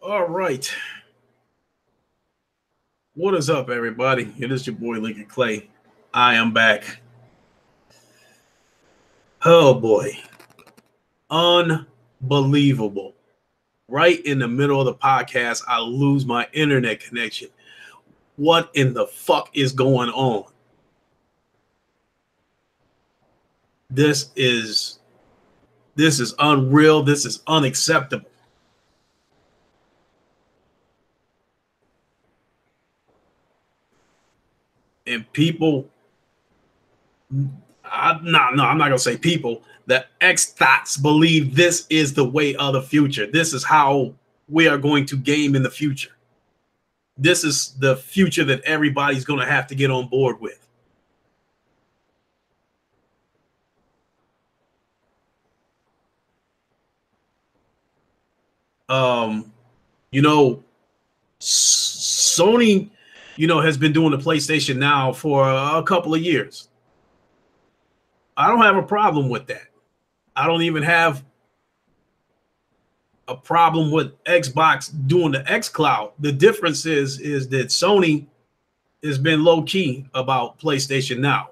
All right. What is up, everybody? It is your boy, Lincoln Clay. I am back. Oh, boy. Unbelievable. Right in the middle of the podcast, I lose my internet connection. What in the fuck is going on? This is unreal. This is unacceptable. And people, I'm not gonna say people. The X-THOTS believe this is the way of the future. This is how we are going to game in the future. This is the future that everybody's going to have to get on board with. Sony, has been doing the PlayStation Now for a couple of years. I don't have a problem with that. I don't even have a problem with Xbox doing the xCloud. The difference is that Sony has been low key about PlayStation Now,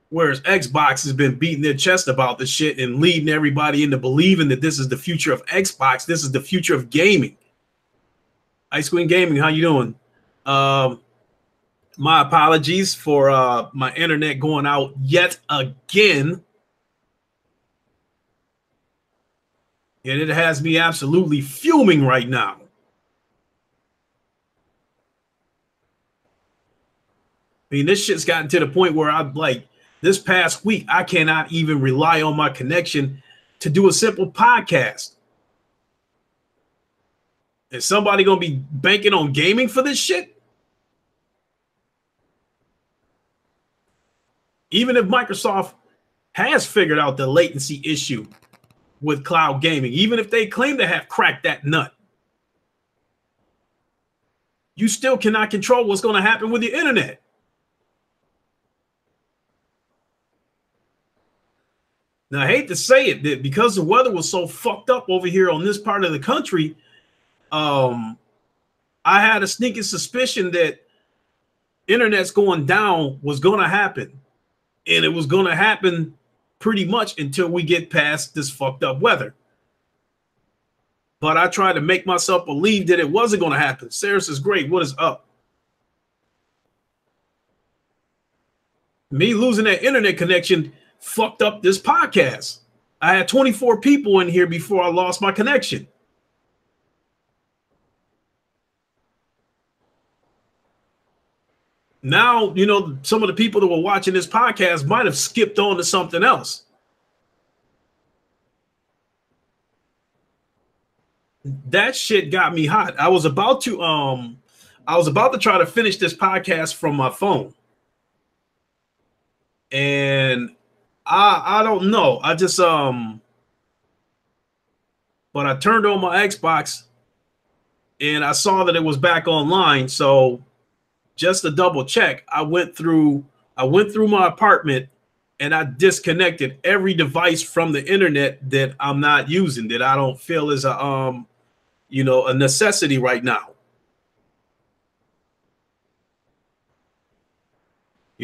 whereas Xbox has been beating their chest about the shit and leading everybody into believing that this is the future of Xbox. This is the future of gaming. Ice Queen Gaming, how you doing? My apologies for my internet going out yet again. And it has me absolutely fuming right now. I mean, this shit's gotten to the point where I'm like, this past week, I cannot even rely on my connection to do a simple podcast. Is somebody going to be banking on gaming for this shit? Even if Microsoft has figured out the latency issue with cloud gaming, even if they claim to have cracked that nut, you still cannot control what's going to happen with the internet. Now, I hate to say it, that because the weather was so fucked up over here on this part of the country, I had a sneaking suspicion that internet's going down was going to happen. And it was going to happen pretty much until we get past this fucked up weather. But I tried to make myself believe that it wasn't going to happen. Saris is great. What is up? Me losing that internet connection fucked up this podcast. I had 24 people in here before I lost my connection. Now, some of the people that were watching this podcast might have skipped on to something else. That shit got me hot. I was about to try to finish this podcast from my phone. And I don't know. I just but I turned on my Xbox and I saw that it was back online. So just to double check, I went through my apartment and I disconnected every device from the internet that I'm not using, that I don't feel is a necessity right now.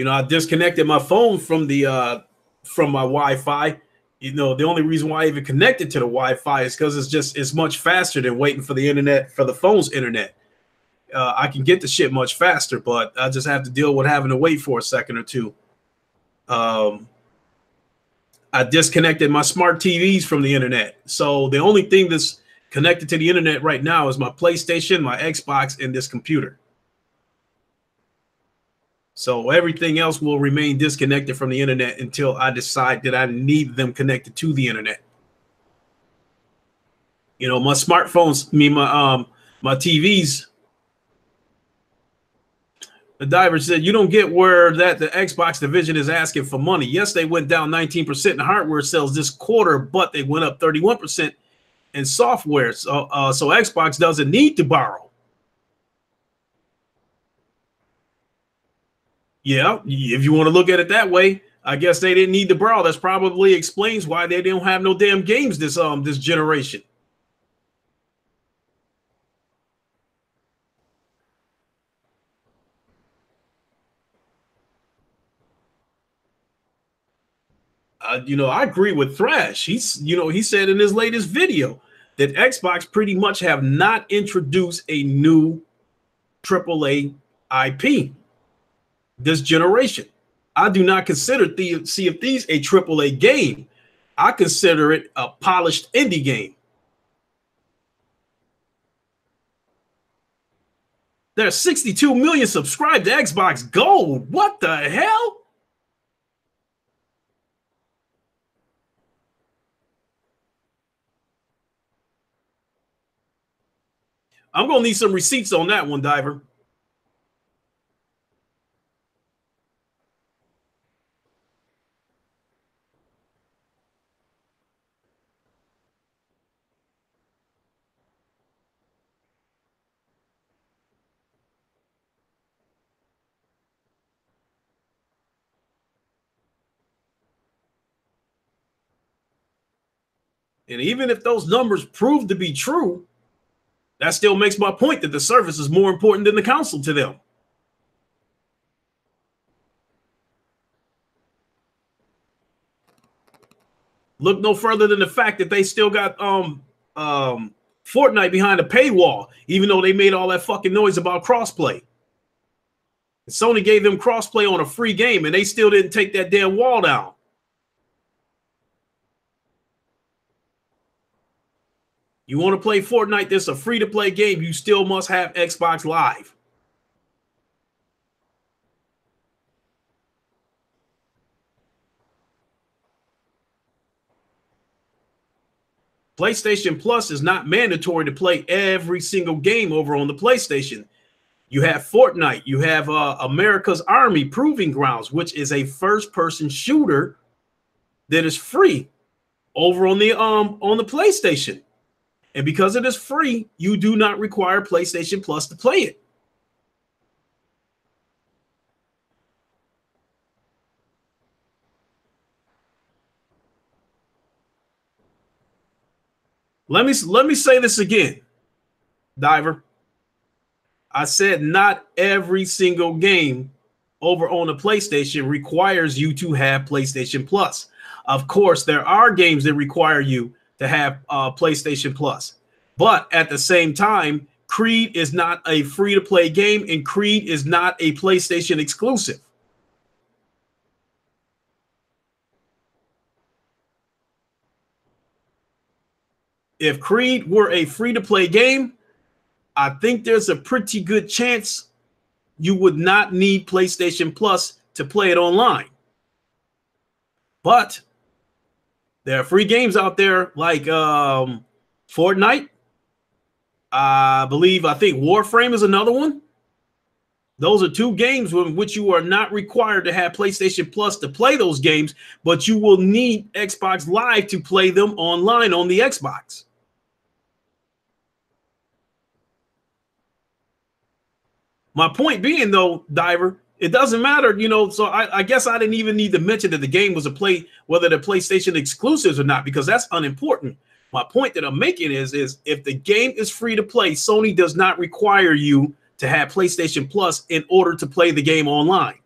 I disconnected my phone from the from my Wi-Fi. The only reason why I even connected to the Wi-Fi is because it's much faster than waiting for the internet, for the phone's internet. I can get the shit much faster, but I just have to deal with having to wait for a second or two. I disconnected my smart TVs from the internet. So the only thing that's connected to the internet right now is my PlayStation, my Xbox, and this computer. So everything else will remain disconnected from the internet until I decide that I need them connected to the internet. My smartphones, my TVs. The diver said, you don't get where that the Xbox division is asking for money. Yes, they went down 19% in hardware sales this quarter, but they went up 31% in software. So Xbox doesn't need to borrow. Yeah, if you want to look at it that way, I guess they didn't need to borrow. That's probably explains why they don't have no damn games this generation. I agree with Thrash. He said in his latest video that Xbox pretty much have not introduced a new AAA IP this generation. I do not consider Sea of Thieves a AAA game. I consider it a polished indie game. There's 62 million subscribed to Xbox Gold. What the hell? I'm going to need some receipts on that one, Diver. And even if those numbers prove to be true, that still makes my point that the service is more important than the console to them. Look no further than the fact that they still got Fortnite behind a paywall, even though they made all that fucking noise about crossplay. Sony gave them crossplay on a free game, and they still didn't take that damn wall down. You want to play Fortnite, this is a free-to-play game, you still must have Xbox Live. PlayStation Plus is not mandatory to play every single game over on the PlayStation. You have Fortnite, you have America's Army Proving Grounds, which is a first-person shooter that is free over on the PlayStation. And because it is free, you do not require PlayStation Plus to play it. Let me say this again, Diver. I said not every single game over on the PlayStation requires you to have PlayStation Plus. Of course, there are games that require you to have PlayStation Plus. But at the same time, Creed is not a free-to-play game, and Creed is not a PlayStation exclusive. If Creed were a free-to-play game, I think there's a pretty good chance you would not need PlayStation Plus to play it online. But there are free games out there like Fortnite. I think Warframe is another one. Those are two games in which you are not required to have PlayStation Plus to play those games, but you will need Xbox Live to play them online on the Xbox. My point being, though, Diver, it doesn't matter, so I guess I didn't even need to mention that the game was whether the PlayStation exclusives or not, because that's unimportant. My point that I'm making is if the game is free to play, Sony does not require you to have PlayStation Plus in order to play the game online.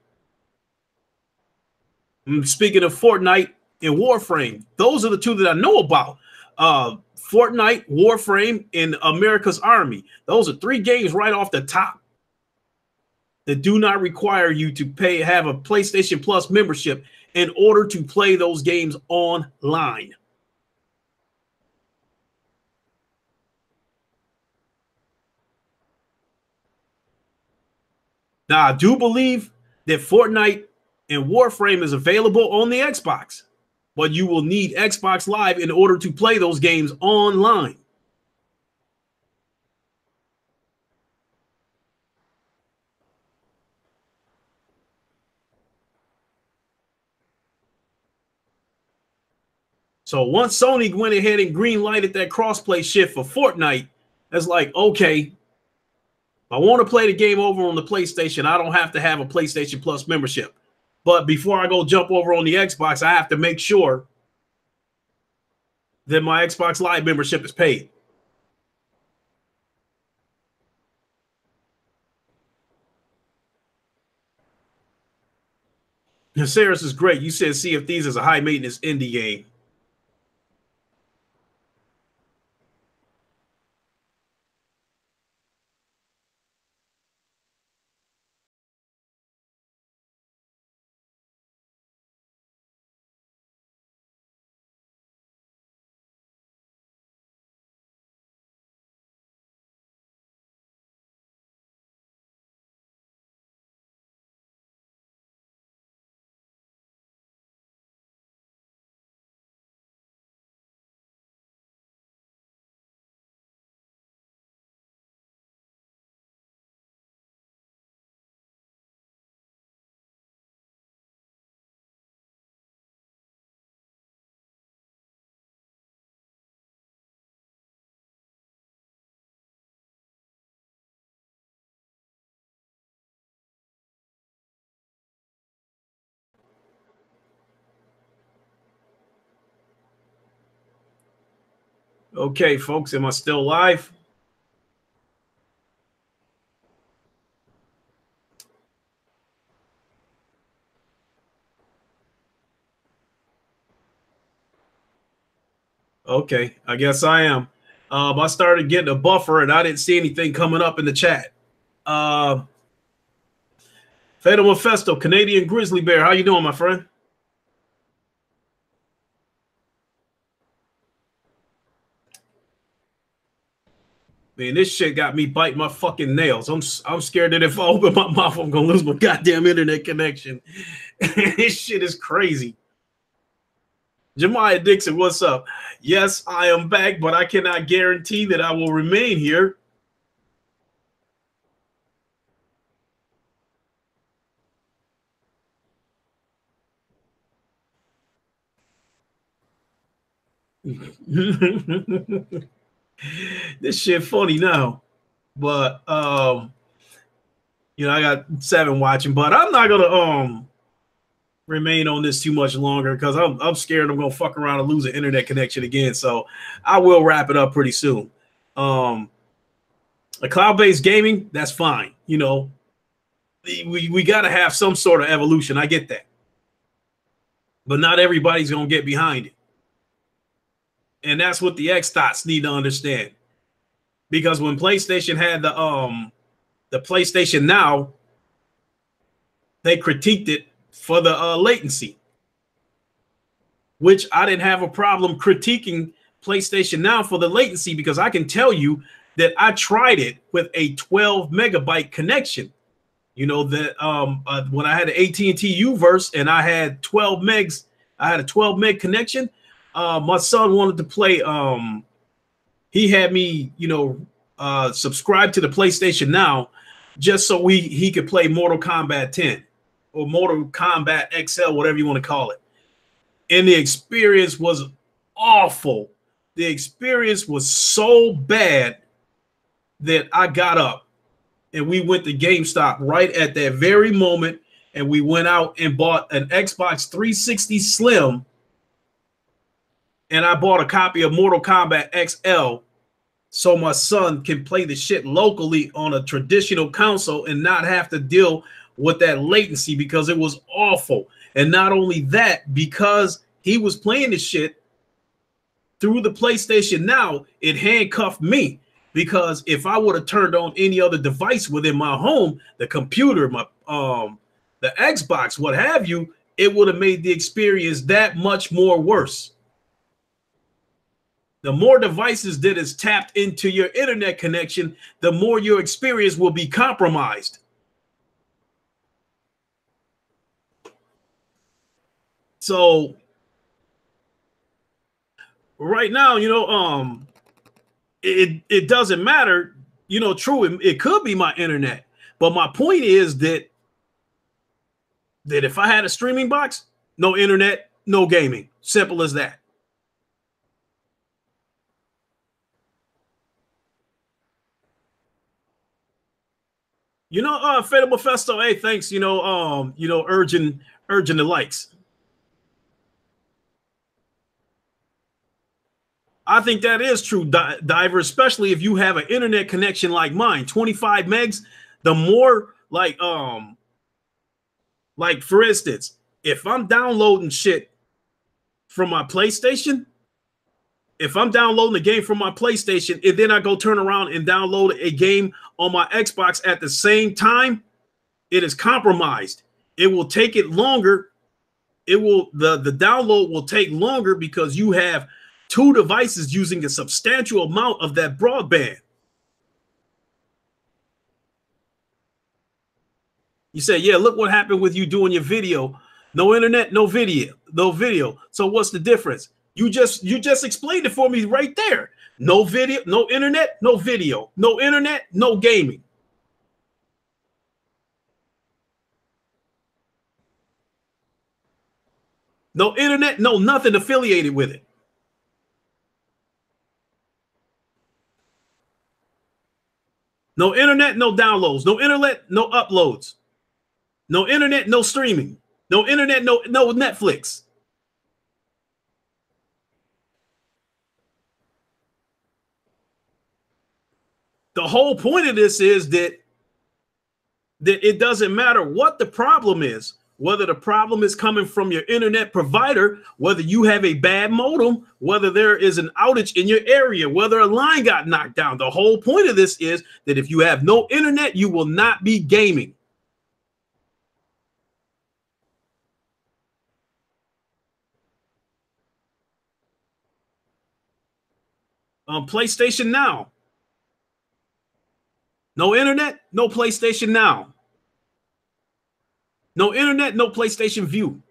Speaking of Fortnite and Warframe, those are the two that I know about. Fortnite, Warframe, and America's Army. Those are three games right off the top that do not require you to have a PlayStation Plus membership in order to play those games online. Now, I do believe that Fortnite and Warframe is available on the Xbox, but you will need Xbox Live in order to play those games online. So once Sony went ahead and green-lighted that crossplay shit for Fortnite, it's like, okay, if I want to play the game over on the PlayStation, I don't have to have a PlayStation Plus membership. But before I go jump over on the Xbox, I have to make sure that my Xbox Live membership is paid. Ceres is great. You said Sea of Thieves is a high maintenance indie game. Okay, folks, am I still live? Okay, I guess I am. I started getting a buffer and I didn't see anything coming up in the chat. Fatal Mephisto, Canadian Grizzly Bear, how you doing, my friend? Man, this shit got me biting my fucking nails. I'm scared that if I open my mouth, I'm gonna lose my goddamn internet connection. This shit is crazy. Jemiah Dixon, what's up? Yes, I am back, but I cannot guarantee that I will remain here. This shit funny now, but you know, I got 7 watching, but I'm not gonna remain on this too much longer because I'm scared I'm gonna fuck around and lose an internet connection again. So I will wrap it up pretty soon. A cloud-based gaming, that's fine. You know, we got to have some sort of evolution. I get that, but not everybody's gonna get behind it, and that's what the X-THOTS need to understand. Because when PlayStation had the PlayStation Now, they critiqued it for the latency, which I didn't have a problem critiquing PlayStation Now for the latency, because I can tell you that I tried it with a 12 megabyte connection. You know, that when I had an AT&T Uverse and I had 12 megs, I had a 12 meg connection. My son wanted to play. He had me, you know, subscribe to the PlayStation Now just so he could play Mortal Kombat 10 or Mortal Kombat XL, whatever you want to call it. And the experience was awful. The experience was so bad that I got up and we went to GameStop right at that very moment, and we went out and bought an Xbox 360 Slim, and I bought a copy of Mortal Kombat XL so my son can play the shit locally on a traditional console and not have to deal with that latency, because it was awful. And not only that, because he was playing the shit through the PlayStation Now, it handcuffed me. Because if I would have turned on any other device within my home, the computer, my the Xbox, what have you, it would have made the experience that much more worse. The more devices that is tapped into your internet connection, the more your experience will be compromised. So right now, you know, it doesn't matter, you know. True, it could be my internet, but my point is that if I had a streaming box, no internet, no gaming. Simple as that. You know, Fatal Mephisto, hey, thanks, you know, urging the likes. I think that is true, Diver, especially if you have an internet connection like mine, 25 megs. The more, like for instance, if I'm downloading shit from my PlayStation, if I'm downloading a game from my PlayStation and then I go turn around and download a game on my Xbox at the same time, it is compromised. It will take it longer. The download will take longer because you have two devices using a substantial amount of that broadband. You say, yeah, look what happened with you doing your video. No internet, no video, no video. So what's the difference? You just explained it for me right there. No video, no internet, no video, no internet, no gaming. No internet, no nothing affiliated with it. No internet, no downloads. No internet, no uploads. No internet, no streaming. No internet, no Netflix. The whole point of this is that it doesn't matter what the problem is, whether the problem is coming from your internet provider, whether you have a bad modem, whether there is an outage in your area, whether a line got knocked down. The whole point of this is that if you have no internet, you will not be gaming. PlayStation Now. No internet, no PlayStation Now. No internet, no PlayStation View.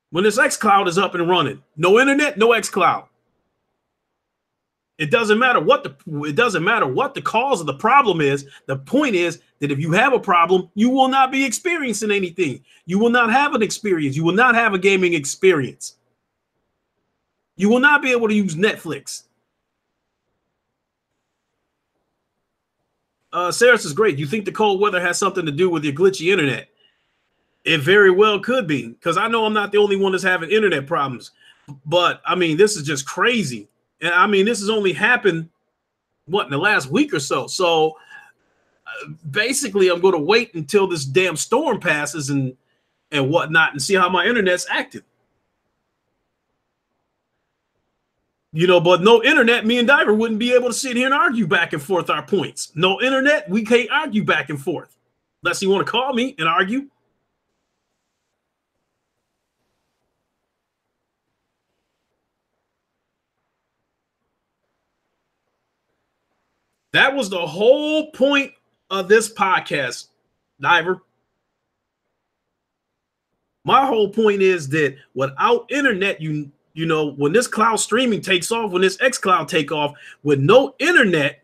When this xCloud is up and running, no internet, no xCloud. It doesn't matter what the cause of the problem is. The point is that if you have a problem, you will not be experiencing anything. You will not have an experience. You will not have a gaming experience. You will not be able to use Netflix. Sarah says, great. You think the cold weather has something to do with your glitchy internet? It very well could be, because I know I'm not the only one that's having internet problems. But, I mean, this is just crazy. And, I mean, this has only happened, what, in the last week or so. So, basically, I'm going to wait until this damn storm passes and whatnot and see how my internet's acting. You know, but no internet, me and Diver wouldn't be able to sit here and argue back and forth our points. No internet, we can't argue back and forth. Unless you want to call me and argue. That was the whole point of this podcast, Diver. My whole point is that without internet, you know, when this cloud streaming takes off, when this xCloud take off, with no internet,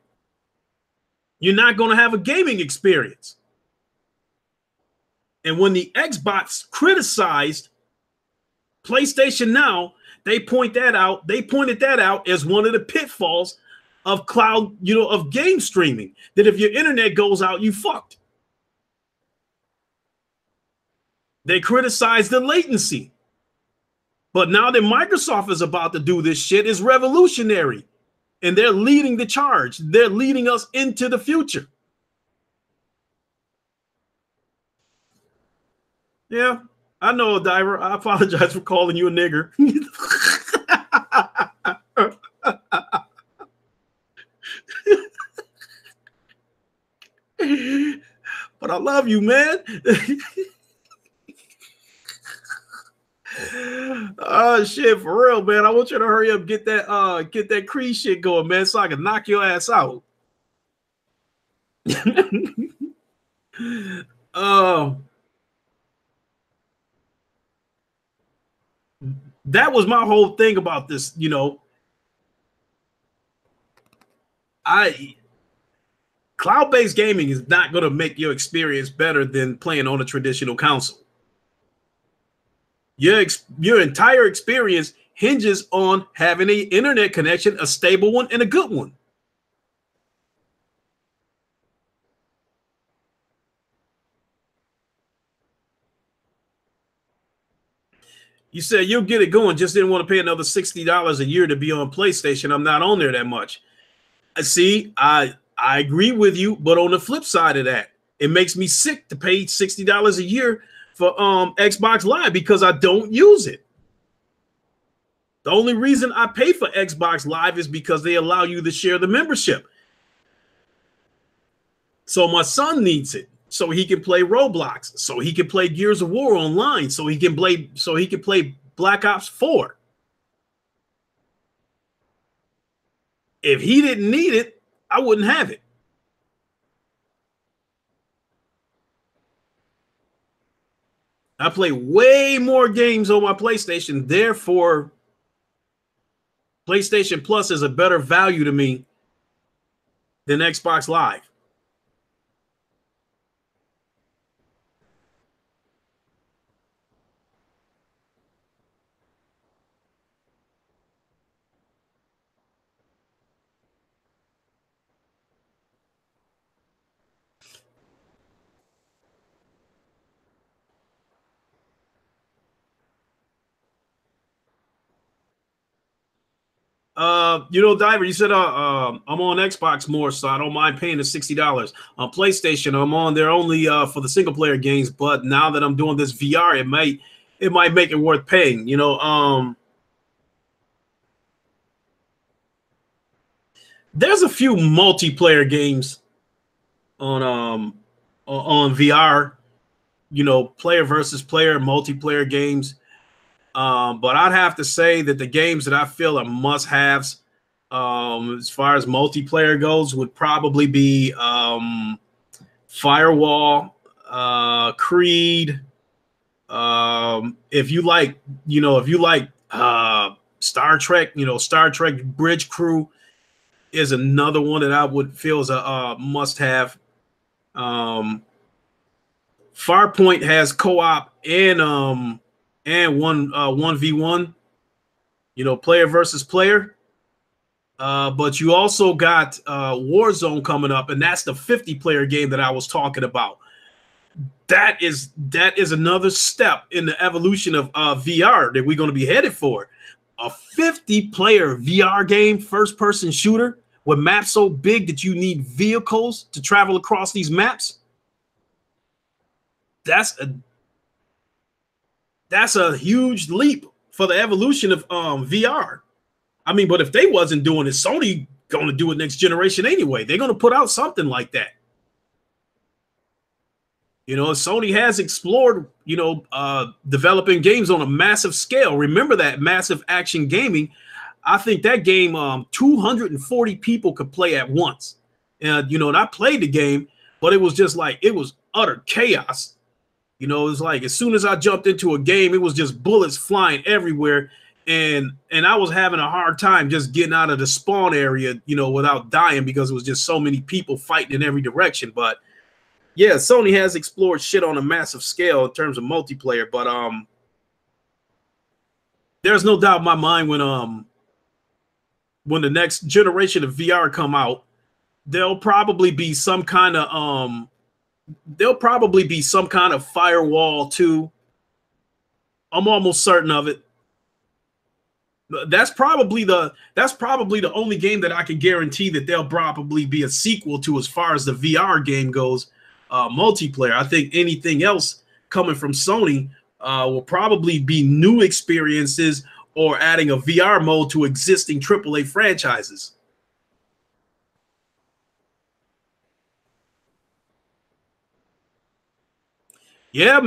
you're not going to have a gaming experience. And when the Xbox criticized PlayStation Now, they pointed that out as one of the pitfalls of cloud, you know, of game streaming, that if your internet goes out, you fucked. They criticized the latency. But now that Microsoft is about to do this shit, is revolutionary. And they're leading the charge. They're leading us into the future. Yeah, I know, Diver. I apologize for calling you a nigger. But I love you, man. Oh shit, for real, man. I want you to hurry up, get that Creed shit going, man, so I can knock your ass out. That was my whole thing about this, you know. Cloud-based gaming is not going to make your experience better than playing on a traditional console. Your entire experience hinges on having an internet connection, a stable one, and a good one. You said you'll get it going, just didn't want to pay another $60 a year to be on PlayStation. I'm not on there that much. See, I agree with you, but on the flip side of that, it makes me sick to pay $60 a year for Xbox Live because I don't use it. The only reason I pay for Xbox Live is because they allow you to share the membership. So my son needs it so he can play Roblox, so he can play Gears of War online, so he can play Black Ops 4. If he didn't need it, I wouldn't have it. I play way more games on my PlayStation. Therefore, PlayStation Plus is a better value to me than Xbox Live. Diver, you said I'm on Xbox more, so I don't mind paying the $60. On PlayStation, I'm on there only for the single player games, but now that I'm doing this VR, it might make it worth paying. There's a few multiplayer games on VR, player versus player multiplayer games. But I'd have to say that the games that I feel are must-haves as far as multiplayer goes would probably be Firewall, Creed. If you like Star Trek, Star Trek Bridge Crew is another one that I would feel is a must-have. Farpoint has co-op and 1v1, player versus player. But you also got Warzone coming up, and that's the 50-player game that I was talking about. That is another step in the evolution of VR that we're going to be headed for. A 50-player VR game, first-person shooter with maps so big that you need vehicles to travel across these maps. That's a huge leap for the evolution of VR. I mean, but if they wasn't doing it, Sony going to do it next generation anyway. They're going to put out something like that. Sony has explored, developing games on a massive scale. Remember that Massive Action Gaming? I think that game, 240 people could play at once. And, and I played the game, but it was just like, it was utter chaos. It's like as soon as I jumped into a game, it was just bullets flying everywhere. And I was having a hard time just getting out of the spawn area, without dying because it was just so many people fighting in every direction. But yeah, Sony has explored shit on a massive scale in terms of multiplayer. But there's no doubt in my mind when the next generation of VR come out, there'll probably be some kind of Firewall 2. I'm almost certain of it. That's probably the only game that I can guarantee that there'll probably be a sequel to as far as the VR game goes, multiplayer. I think anything else coming from Sony will probably be new experiences or adding a VR mode to existing AAA franchises. Yeah,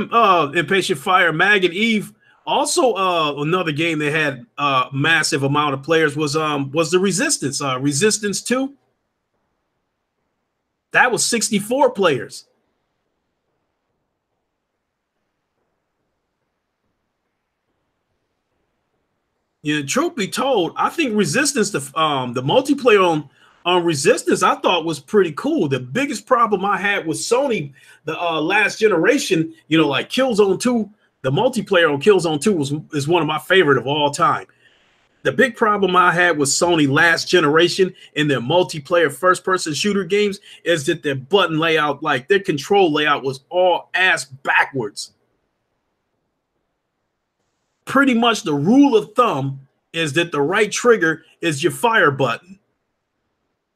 Impatient Fire, Mag and Eve. Also, another game that had a massive amount of players was the Resistance. Resistance 2. That was 64 players. Yeah, truth be told, I think Resistance, the multiplayer on Resistance, I thought was pretty cool. The biggest problem I had with Sony, the last generation, like Killzone 2, the multiplayer on Killzone 2 is one of my favorite of all time. The big problem I had with Sony last generation in their multiplayer first-person shooter games is that their button layout, like their control layout, was all ass backwards. Pretty much the rule of thumb is that the right trigger is your fire button.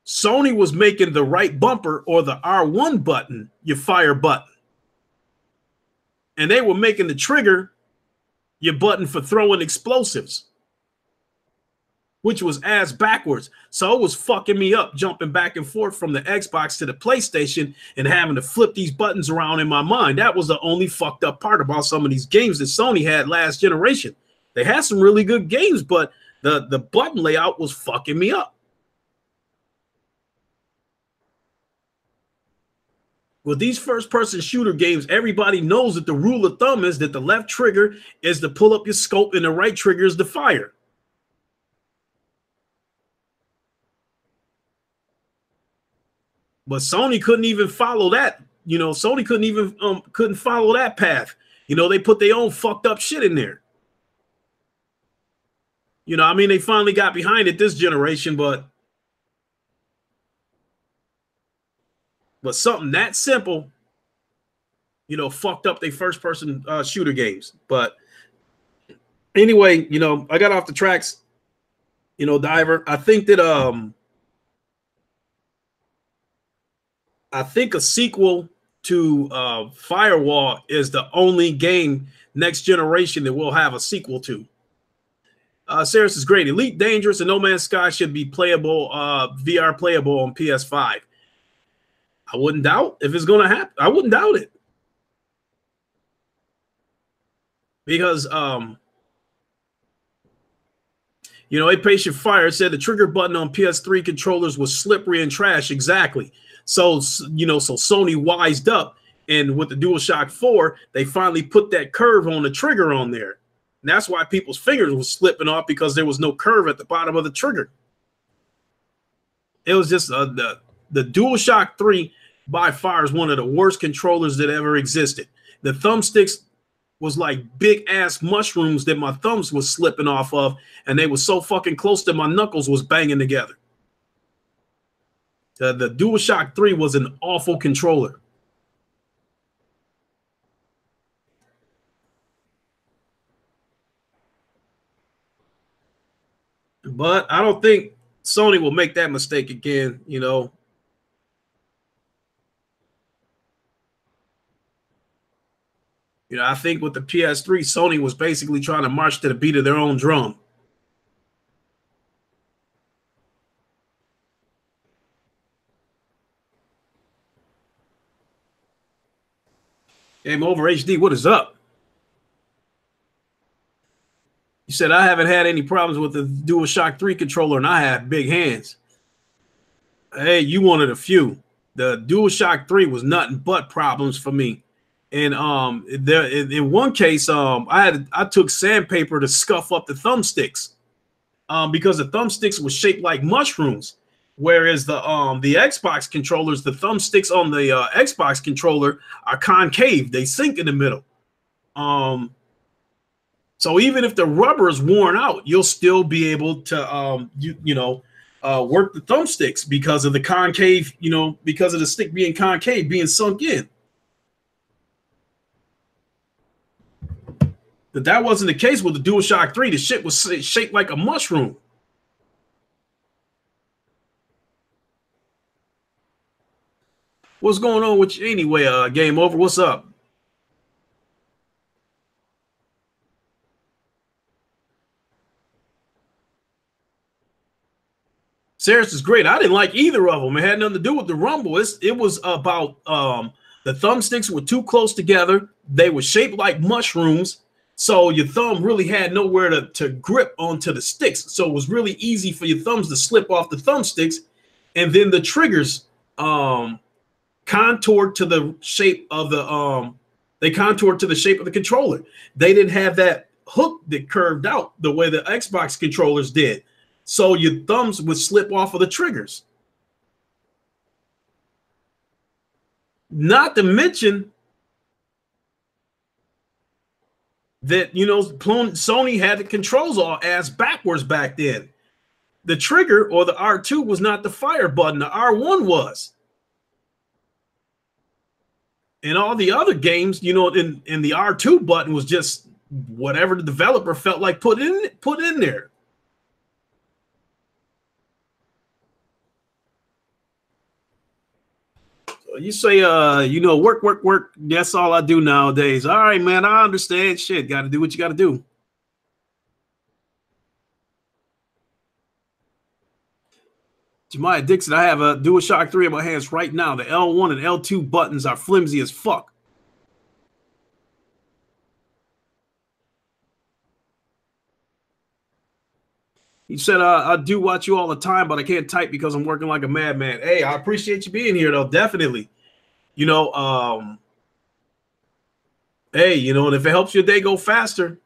Sony was making the right bumper or the R1 button your fire button. and they were making the trigger your button for throwing explosives, which was ass backwards. So it was fucking me up, jumping back and forth from the Xbox to the PlayStation and having to flip these buttons around in my mind. That was the only fucked up part about some of these games that Sony had last generation. They had some really good games, but the button layout was fucking me up. With these first-person shooter games, everybody knows that the rule of thumb is that the left trigger is to pull up your scope and the right trigger is to fire. But Sony couldn't even follow that. You know, Sony couldn't follow that path. You know, they put their own fucked up shit in there. You know, I mean, they finally got behind it this generation, but something that simple, you know, fucked up their first-person shooter games. But anyway, you know, I got off the tracks, you know, Diver. I think that I think a sequel to Firewall is the only game next generation that we'll have a sequel to. Saris is great. Elite Dangerous and No Man's Sky should be playable, VR playable on PS5. I wouldn't doubt if it's going to happen. I wouldn't doubt it. Because, you know, A Patient Fire said the trigger button on PS3 controllers was slippery and trash. Exactly. So, you know, so Sony wised up, and with the DualShock 4, they finally put that curve on the trigger on there. And that's why people's fingers were slipping off, because there was no curve at the bottom of the trigger. It was just the DualShock 3 by far is one of the worst controllers that ever existed. The thumbsticks was like big ass mushrooms that my thumbs was slipping off of, and they were so fucking close that my knuckles was banging together. The DualShock 3 was an awful controller. But I don't think Sony will make that mistake again, you know. You know, I think with the PS3, Sony was basically trying to march to the beat of their own drum. Game Over HD, what is up? You said I haven't had any problems with the DualShock 3 controller, and I have big hands. Hey, you wanted a few. The DualShock 3 was nothing but problems for me. And in one case, I took sandpaper to scuff up the thumbsticks because the thumbsticks were shaped like mushrooms, whereas the Xbox controllers, the thumbsticks on the Xbox controller are concave; they sink in the middle. So even if the rubber is worn out, you'll still be able to work the thumbsticks because of the concave, you know, because of the stick being concave, being sunk in. But that wasn't the case with the DualShock 3. The shit was shaped like a mushroom. What's going on with you anyway? Game Over. What's up? Saris is great. I didn't like either of them. It had nothing to do with the rumble. It was about the thumbsticks were too close together. They were shaped like mushrooms. So your thumb really had nowhere to grip onto the sticks. So it was really easy for your thumbs to slip off the thumbsticks. And then the triggers contoured to the shape of the controller. They didn't have that hook that curved out the way the Xbox controllers did. So your thumbs would slip off of the triggers. Not to mention that, you know, Sony had the controls all ass backwards back then. The trigger, or the R2, was not the fire button. The R1 was. And all the other games, you know, in the R2 button was just whatever the developer felt like put in there. So You say, you know, work, work, work. That's all I do nowadays. All right, man. I understand. Shit, got to do what you got to do. Jemiah Dixon, I have a DualShock 3 in my hands right now. The L1 and L2 buttons are flimsy as fuck. He said, I do watch you all the time, but I can't type because I'm working like a madman. Hey, I appreciate you being here, though. Definitely. You know, hey, you know, and if it helps your day go faster,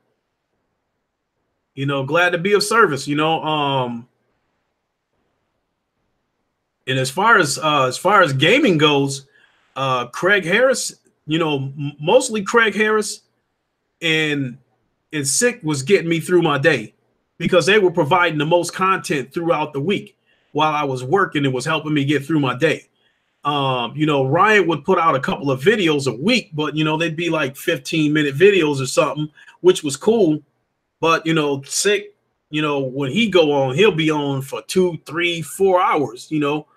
you know, glad to be of service, you know. And as far as gaming goes, Craig Harris, you know, mostly Craig Harris and Sick was getting me through my day because they were providing the most content throughout the week while I was working. It was helping me get through my day. You know, Ryan would put out a couple of videos a week, but you know, they'd be like 15-minute videos or something, which was cool. But you know, Sick, you know, when he go on, he'll be on for 2, 3, 4 hours. You know,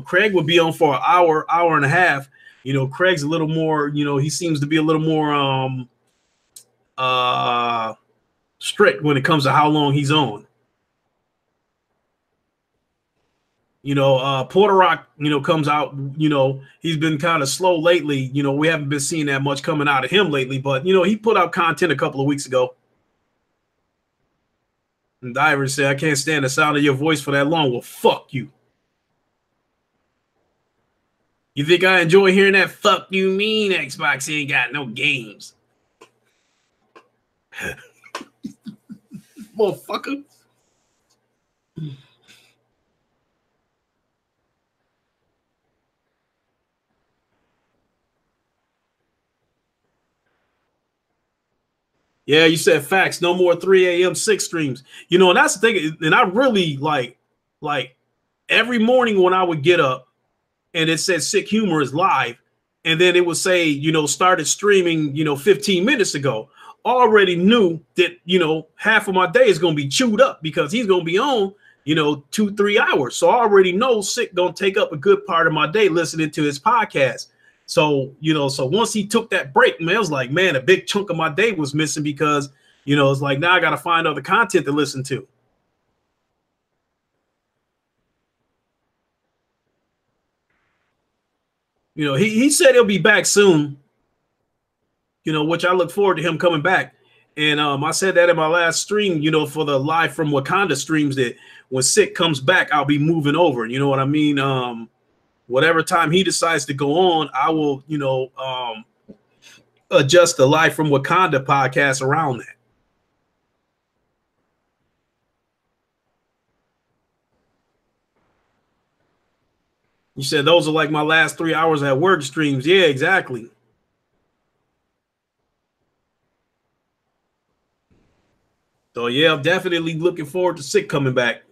Craig would be on for an hour, hour and a half. You know, Craig's a little more, you know, he seems to be a little more strict when it comes to how long he's on. You know, Porter Rock, you know, comes out, you know, he's been kind of slow lately. You know, we haven't been seeing that much coming out of him lately, but, you know, he put out content a couple of weeks ago. And Diver said, I can't stand the sound of your voice for that long. Well, fuck you. You think I enjoy hearing that? Fuck you mean Xbox ain't got no games. Motherfucker. Yeah, you said facts. No more 3 a.m. 6 streams. You know, and that's the thing. And I really like every morning when I would get up and it said Sick Humor is live, and then it would say, you know, started streaming, you know, 15 minutes ago. Already knew that, you know, half of my day is going to be chewed up because he's going to be on, you know, 2, 3 hours. So I already know Sick going to take up a good part of my day listening to his podcast. So, you know, so once he took that break, man, I was like, man, a big chunk of my day was missing because, you know, it's like now I got to find other content to listen to. You know, he said he'll be back soon, you know, which I look forward to him coming back. And I said that in my last stream, you know, for the live from Wakanda streams, that when Sick comes back, I'll be moving over. You know what I mean? Whatever time he decides to go on, I will, you know, adjust the live from Wakanda podcast around that. You said those are like my last 3 hours at work streams. Yeah, exactly. So yeah, I'm definitely looking forward to Sick coming back.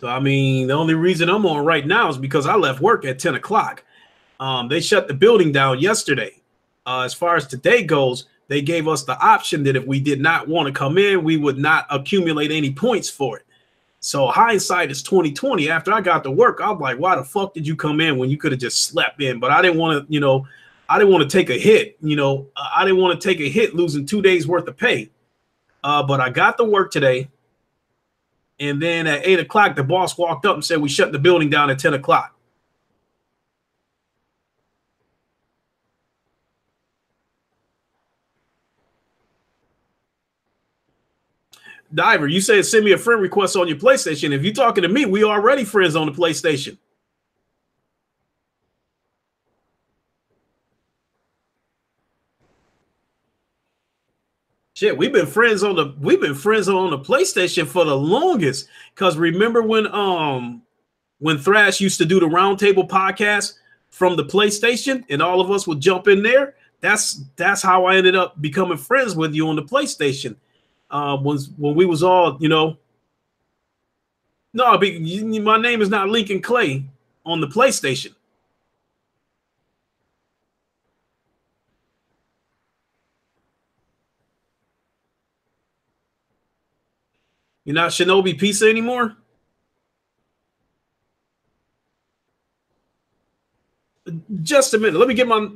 So I mean, the only reason I'm on right now is because I left work at 10 o'clock. They shut the building down yesterday. As far as today goes, they gave us the option that if we did not want to come in, we would not accumulate any points for it. So hindsight is 2020. After I got to work, I'm like, why the fuck did you come in when you could have just slept in? But I didn't want to, you know, I didn't want to take a hit. You know, I didn't want to take a hit losing 2 days worth of pay. But I got to work today. And then at 8 o'clock, the boss walked up and said, we shut the building down at 10 o'clock. Diver, you said send me a friend request on your PlayStation. If you're talking to me, we already friends on the PlayStation. Shit, we've been friends on the PlayStation for the longest. Because remember when Thrash used to do the Roundtable podcast from the PlayStation, and all of us would jump in there. That's how I ended up becoming friends with you on the PlayStation. When we was all, you know, no, my name is not Lincoln Clay on the PlayStation. You're not Shinobi Pizza anymore? Just a minute. Let me get my,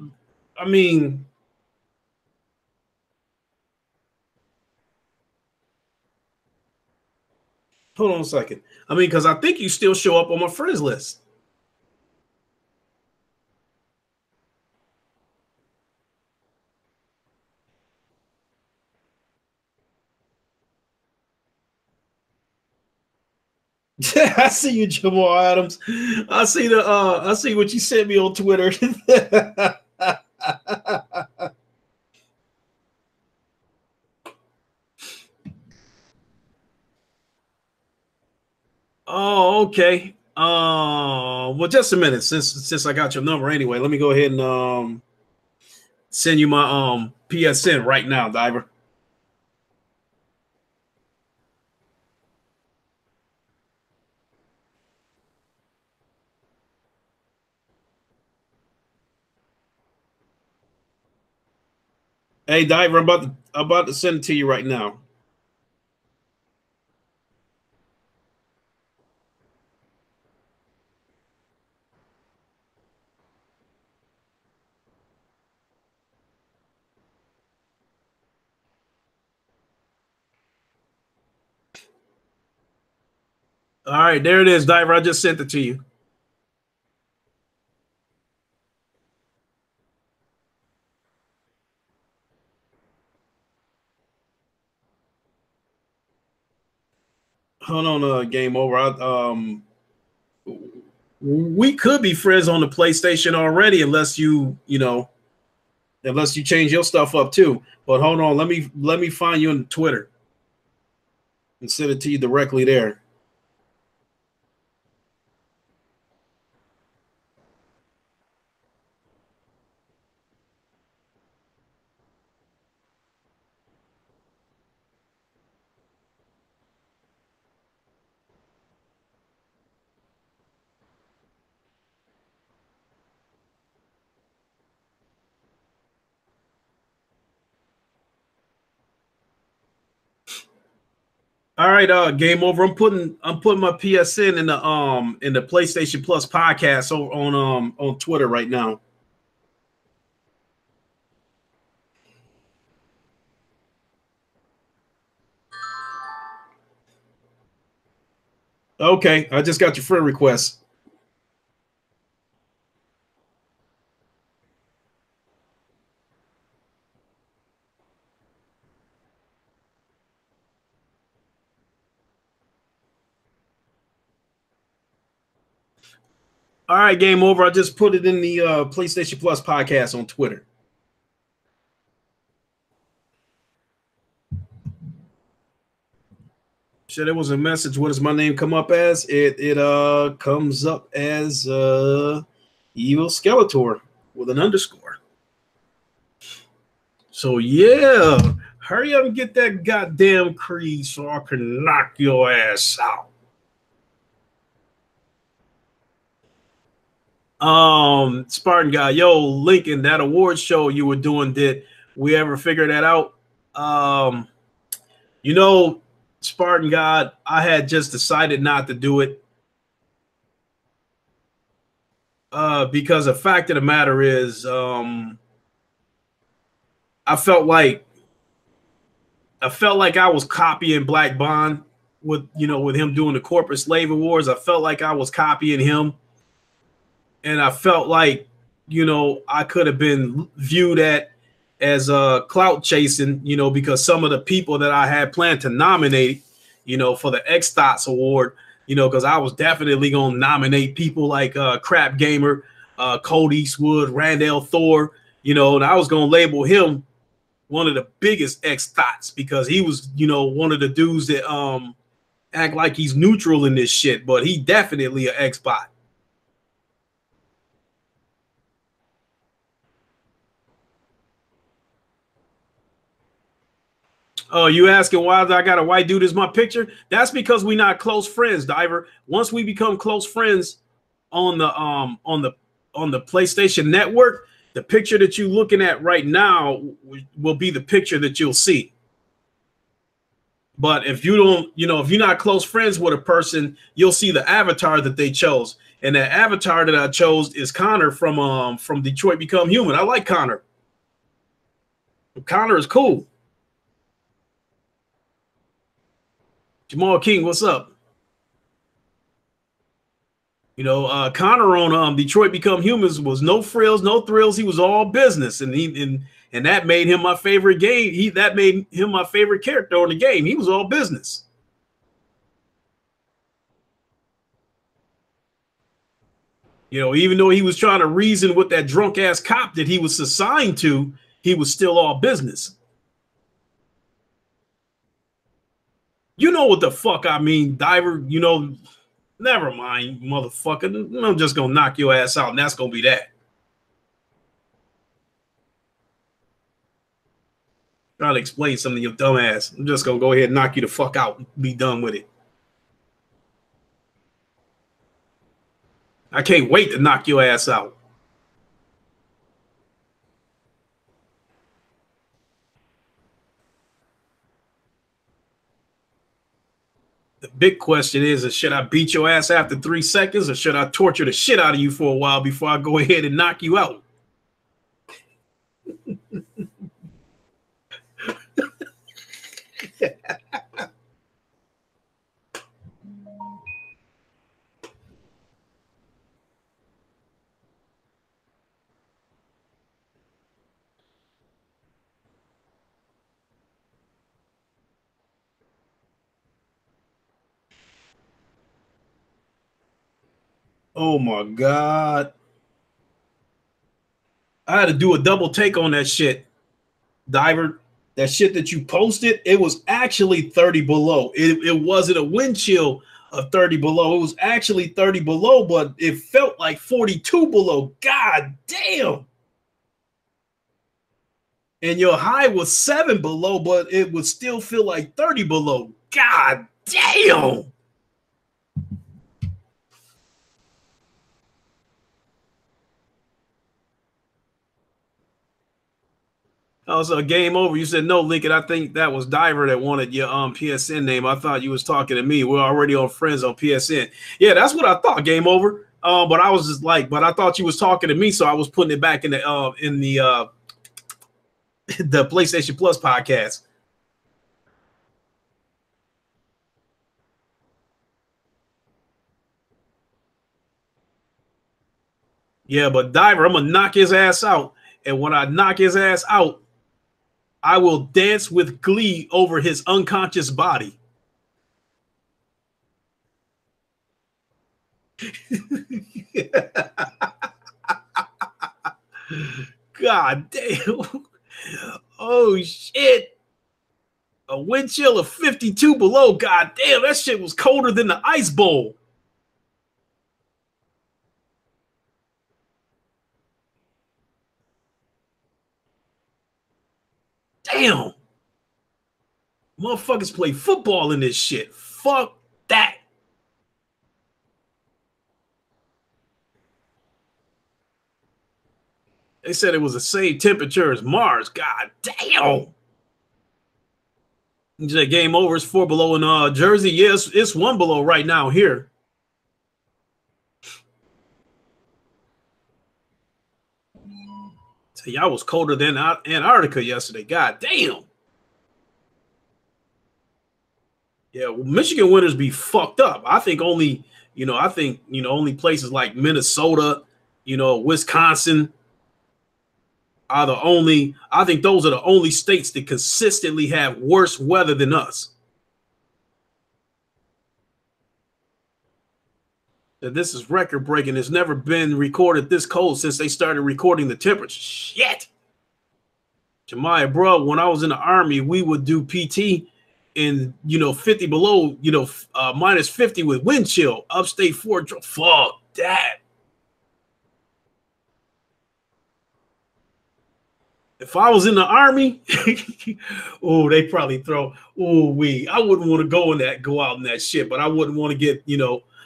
I mean, hold on a second. I mean, because I think you still show up on my friends list. I see you, Jamal Adams. I see what you sent me on Twitter. Oh, okay. Well, just a minute. Since I got your number anyway, let me go ahead and send you my PSN right now, Diver. Hey, Diver, I'm about to send it to you right now. All right, there it is, Diver. I just sent it to you. Hold on, game over. We could be friends on the PlayStation already, unless unless you change your stuff up too. But hold on, let me find you on Twitter and send it to you directly there. All right, game over. I'm putting my PSN in the PlayStation Plus podcast on Twitter right now. Okay, I just got your friend request. All right, game over. I just put it in the PlayStation Plus podcast on Twitter. Shit, it was a message. What does my name come up as? It comes up as Evil Skeletor with an underscore. So yeah, hurry up and get that goddamn creed so I can knock your ass out. Spartan guy, yo, Lincoln, that award show you were doing, did we ever figure that out? You know, Spartan God, I had just decided not to do it. Because the fact of the matter is, I felt like I was copying Black Bond with him doing the corporate slave awards. I felt like I was copying him. And I felt like, I could have been viewed as clout chasing, because some of the people that I had planned to nominate, for the X-THOTS award, because I was definitely going to nominate people like Crap Gamer, Cold Eastwood, Randall Thor, and I was going to label him one of the biggest X-THOTS because he was, one of the dudes that act like he's neutral in this shit, but he definitely an X-Bot. Oh, you asking why I got a white dude as my picture? That's because we not close friends, Diver. Once we become close friends on the PlayStation Network, the picture that you're looking at right now will be the picture that you'll see. But if you don't, if you're not close friends with a person, you'll see the avatar that they chose. And that avatar that I chose is Connor from Detroit Become Human. I like Connor. Connor is cool. Jamal King, what's up? Connor on Detroit Become Humans was no frills, no thrills. He was all business, and that made him my favorite game. That made him my favorite character on the game. He was all business. Even though he was trying to reason with that drunk ass cop that he was assigned to, he was still all business. You know what the fuck I mean, Diver? Never mind, motherfucker. I'm just gonna knock your ass out, and that's gonna be that. Trying to explain something to your dumb ass. I'm just gonna go ahead and knock you the fuck out and be done with it. I can't wait to knock your ass out. The big question is should I beat your ass after 3 seconds, or should I torture the shit out of you for a while before I go ahead and knock you out? Oh my God. I had to do a double take on that shit, Diver. That shit that you posted, it was actually 30 below. It wasn't a wind chill of 30 below. It was actually 30 below, but it felt like 42 below. God damn. And your high was 7 below, but it would still feel like 30 below. God damn. Also, game over. You said no, Lincoln. I think that was Diver that wanted your PSN name. I thought you was talking to me. We're already on friends on PSN. Yeah, that's what I thought. Game over. But I was just like, but I thought you was talking to me, so I was putting it back in the the PlayStation Plus podcast. Yeah, but Diver, I'm gonna knock his ass out, and when I knock his ass out, I will dance with glee over his unconscious body. God damn. Oh shit. A wind chill of 52 below. God damn, that shit was colder than the ice bowl. Damn. Motherfuckers play football in this shit. Fuck that. They said it was the same temperature as Mars. God damn. You said game over. It's 4 below in Jersey. Yes, it's 1 below right now here. So y'all was colder than Antarctica yesterday. God damn. Yeah, well, Michigan winters be fucked up. I think only places like Minnesota, Wisconsin are the only. I think those are the only states that consistently have worse weather than us. That this is record breaking. It's never been recorded this cold since they started recording the temperature. Shit. Jemiah, bro, when I was in the Army, we would do PT in 50 below, minus 50 with wind chill, upstate Fort. Fuck that. If I was in the Army, oh, they probably throw. I wouldn't want to go out in that shit, but I wouldn't want to get,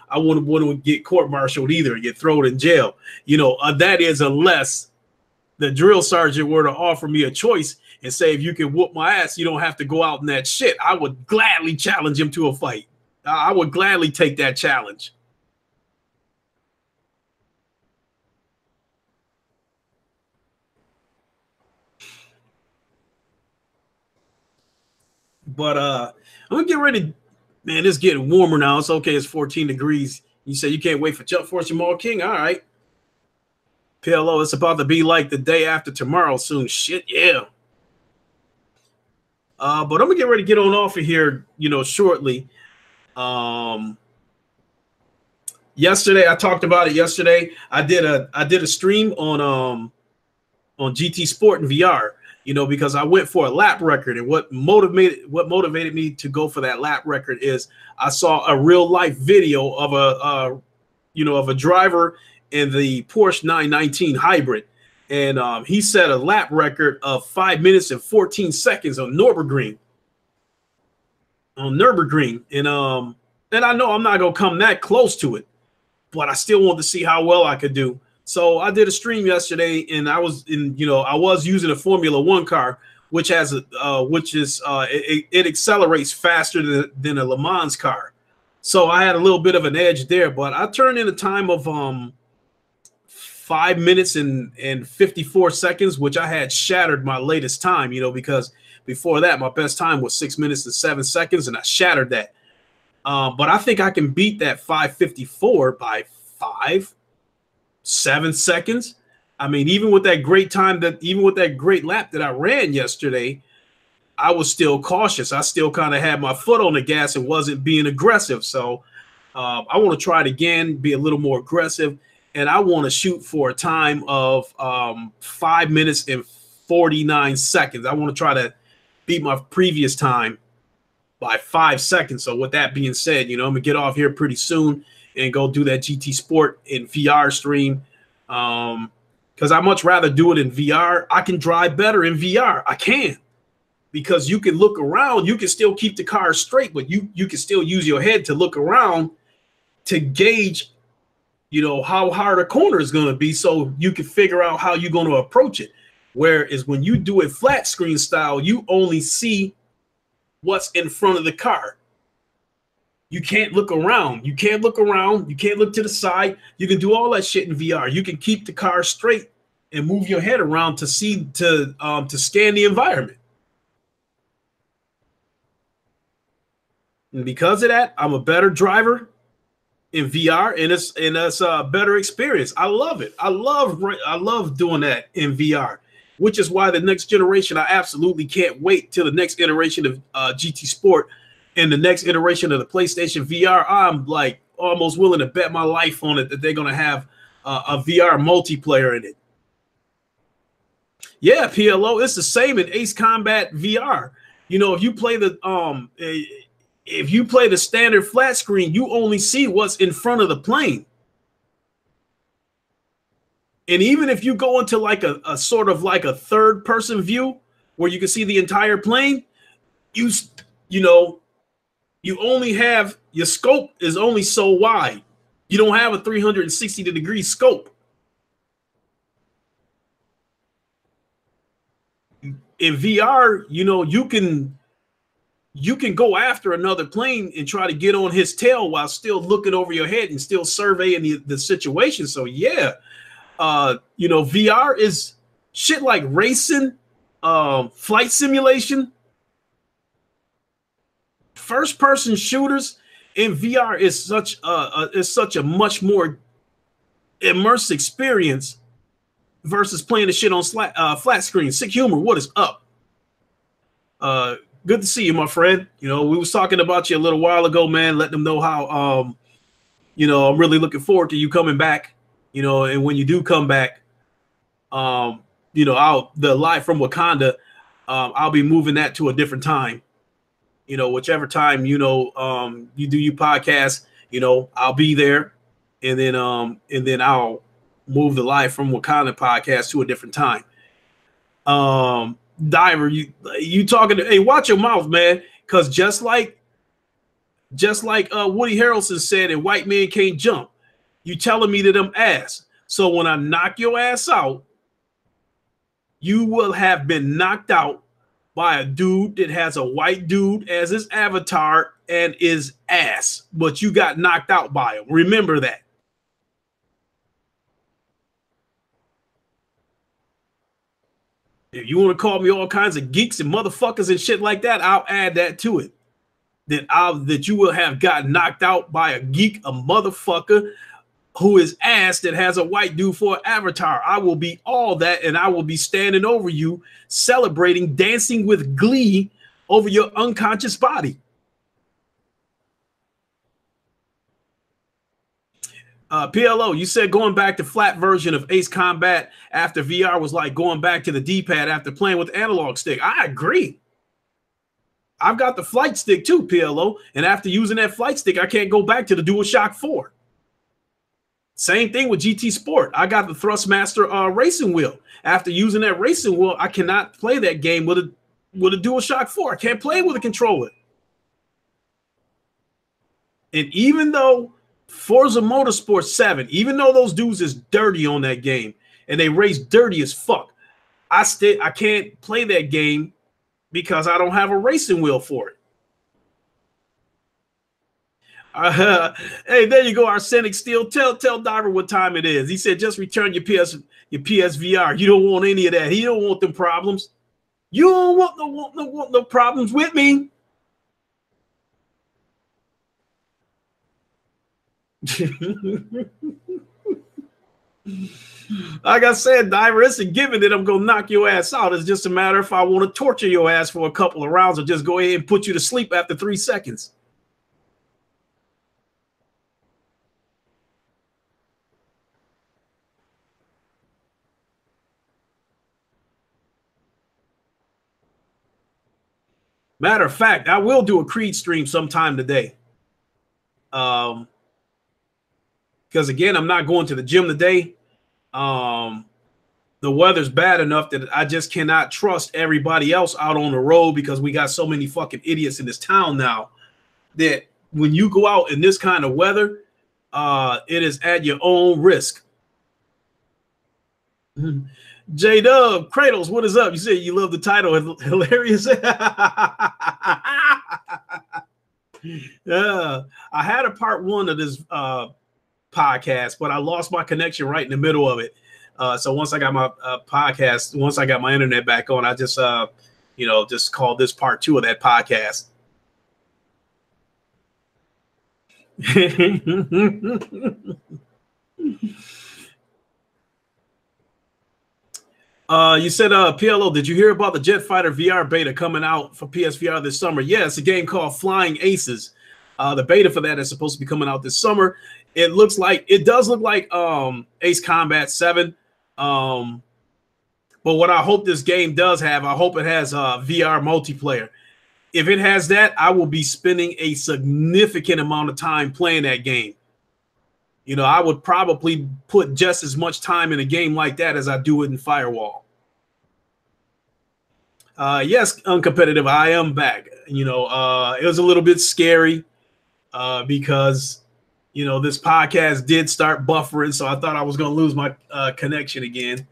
I wouldn't want to get court-martialed either and get thrown in jail. That is unless the drill sergeant were to offer me a choice and say, if you can whoop my ass, you don't have to go out in that shit, I would gladly challenge him to a fight. I would gladly take that challenge. But I'm gonna get ready. Man, it's getting warmer now. It's okay. It's 14 degrees. You say you can't wait for Jump Force Jamal King. All right. PLO, it's about to be like the day after tomorrow soon. Shit, yeah. But I'm gonna get ready to get on off of here, shortly. Yesterday, I talked about it yesterday. I did a stream on GT Sport and VR, because I went for a lap record, and what motivated me to go for that lap record is I saw a real life video of a driver in the Porsche 919 hybrid, and he set a lap record of 5 minutes and 14 seconds on Nürburgring. And I know I'm not gonna come that close to it, but I still want to see how well I could do. So I did a stream yesterday, and I was using a Formula One car, which it accelerates faster than a Le Mans car. So I had a little bit of an edge there, but I turned in a time of 5 minutes and 54 seconds, which I had shattered my latest time, because before that, my best time was 6 minutes and 7 seconds, and I shattered that. But I think I can beat that 5:54 by 7 seconds. I mean, even with that great lap that I ran yesterday, I was still cautious. I still kind of had my foot on the gas and wasn't being aggressive. So I want to try it again, be a little more aggressive, and I want to shoot for a time of 5 minutes and 49 seconds. I want to try to beat my previous time by 5 seconds. So with that being said, I'm gonna get off here pretty soon and go do that GT Sport in VR stream, because I much rather do it in VR. I can drive better in VR. I can, because you can look around. You can still keep the car straight, but you can still use your head to look around to gauge, how hard a corner is going to be, so you can figure out how you're going to approach it. Whereas when you do it flat screen style, you only see what's in front of the car. You can't look around. You can't look around. You can't look to the side. You can do all that shit in VR. You can keep the car straight and move your head around to scan the environment. And because of that, I'm a better driver in VR, and it's a better experience. I love it. I love doing that in VR, which is why the next generation, I absolutely can't wait till the next iteration of GT Sport and the next iteration of the PlayStation VR. I'm like almost willing to bet my life on it that they're going to have a VR multiplayer in it. Yeah, PLO, it's the same in Ace Combat VR. If you play the standard flat screen, you only see what's in front of the plane. And even if you go into like a sort of like a third person view where you can see the entire plane, you only have, your scope is only so wide. You don't have a 360-degree scope. In VR, you can go after another plane and try to get on his tail while still looking over your head and still surveying the situation. So yeah, VR is shit like racing, flight simulation, first person shooters in VR is such a much more immersive experience versus playing the shit on flat screen. Sick Humor, what is up? Good to see you, my friend. We was talking about you a little while ago, man. Let them know how I'm really looking forward to you coming back. And when you do come back, the live from Wakanda, I'll be moving that to a different time. Whichever time you do your podcast, I'll be there, and then I'll move the live from Wakanda podcast to a different time. Diver, you talking to, hey, watch your mouth, man, because just like Woody Harrelson said in White Man Can't Jump, you telling me that I'm ass. So when I knock your ass out, you will have been knocked out by a dude that has a white dude as his avatar and is ass, but you got knocked out by him. Remember that. If you want to call me all kinds of geeks and motherfuckers and shit like that, I'll add that to it. That you will have got knocked out by a geek, a motherfucker who is ass that has a white dude for an avatar. I will be all that, and I will be standing over you, celebrating, dancing with glee over your unconscious body. PLO, you said going back to flat version of Ace Combat after VR was like going back to the D-pad after playing with the analog stick. I agree. I've got the flight stick too, PLO, and after using that flight stick, I can't go back to the DualShock 4. Same thing with GT Sport. I got the Thrustmaster racing wheel. After using that racing wheel, I cannot play that game with a DualShock 4. I can't play it with a controller. And even though Forza Motorsport 7, even though those dudes is dirty on that game and they race dirty as fuck, I can't play that game because I don't have a racing wheel for it. Hey, there you go, Arsenic Steel. Tell Diver what time it is. He said just return your PSVR. You don't want any of that. He don't want them problems. You don't want no problems with me. Like I said, Diver, it's a given that I'm gonna knock your ass out. It's just a matter if I want to torture your ass for a couple of rounds or just go ahead and put you to sleep after 3 seconds. Matter of fact, I will do a Creed stream sometime today. Because again, I'm not going to the gym today. The weather's bad enough that I just cannot trust everybody else out on the road because we got so many fucking idiots in this town now that when you go out in this kind of weather, it is at your own risk. J-Dub, Kratos, what is up? You said you love the title. Hilarious. I had a part 1 of this podcast, but I lost my connection right in the middle of it. So once I got my podcast, once I got my internet back on, I just, just called this part 2 of that podcast. You said, PLO, did you hear about the Jet Fighter VR beta coming out for PSVR this summer? Yeah, it's a game called Flying Aces. The beta for that is supposed to be coming out this summer. It does look like Ace Combat 7. But what I hope this game does have, I hope it has VR multiplayer. If it has that, I will be spending a significant amount of time playing that game. You know, I would probably put just as much time in a game like that as I do it in Firewall. Yes, Uncompetitive, I am back. You know, it was a little bit scary because, you know, this podcast did start buffering, so I thought I was going to lose my connection again.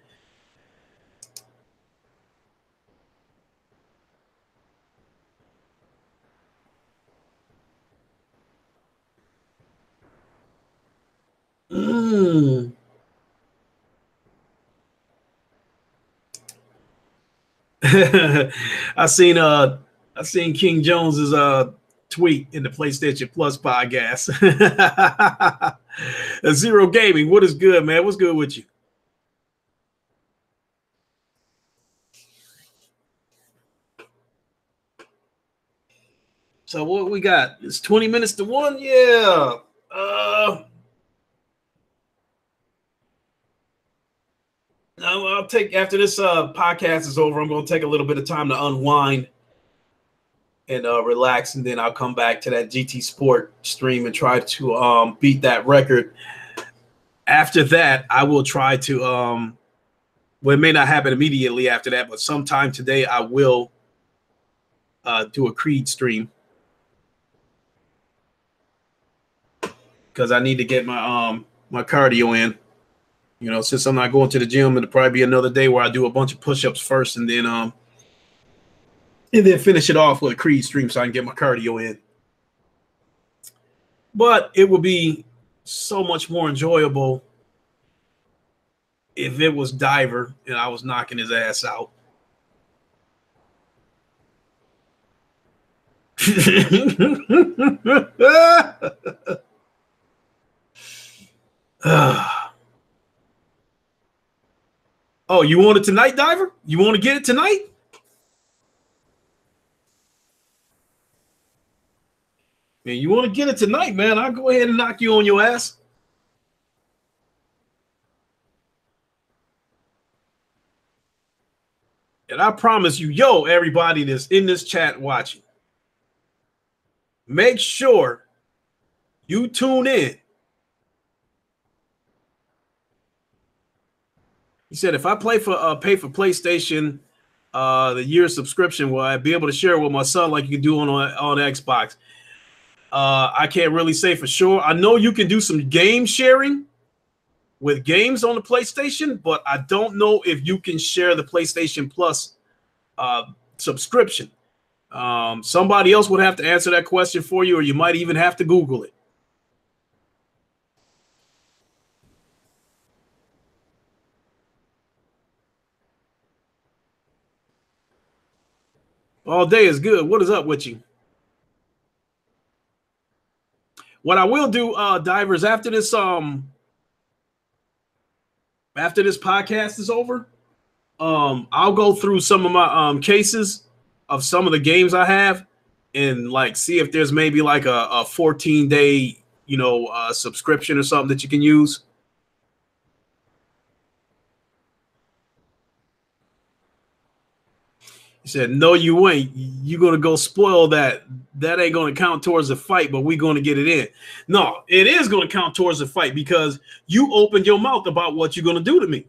I seen King Jones's tweet in the PlayStation Plus podcast. Zero Gaming, what is good, man? What's good with you? So what we got? It's 20 minutes to 1. Yeah. I'll take, after this podcast is over, I'm going to take a little bit of time to unwind and relax, and then I'll come back to that GT Sport stream and try to beat that record. After that, I will try to, well, it may not happen immediately after that, but sometime today I will do a Creed stream because I need to get my my cardio in. You know, since I'm not going to the gym, it'll probably be another day where I do a bunch of push-ups first, and then finish it off with a Creed stream so I can get my cardio in. But it would be so much more enjoyable if it was Diver and I was knocking his ass out. Oh, you want it tonight, Diver? You want to get it tonight? Man, you want to get it tonight, man? I'll go ahead and knock you on your ass. And I promise you, yo, everybody that's in this chat watching, make sure you tune in. He said, if I pay for PlayStation, the year subscription, will I be able to share it with my son like you can do on Xbox? I can't really say for sure. I know you can do some game sharing with games on the PlayStation, but I don't know if you can share the PlayStation Plus subscription. Somebody else would have to answer that question for you, or you might even have to Google it. All day is good. What is up with you? What I will do, Divers, after this podcast is over, I'll go through some of my cases of some of the games I have and like see if there's maybe like a 14-day, subscription or something that you can use. He said, no, you ain't. You're going to go spoil that. That ain't going to count towards the fight, but we're going to get it in. No, it is going to count towards the fight because you opened your mouth about what you're going to do to me.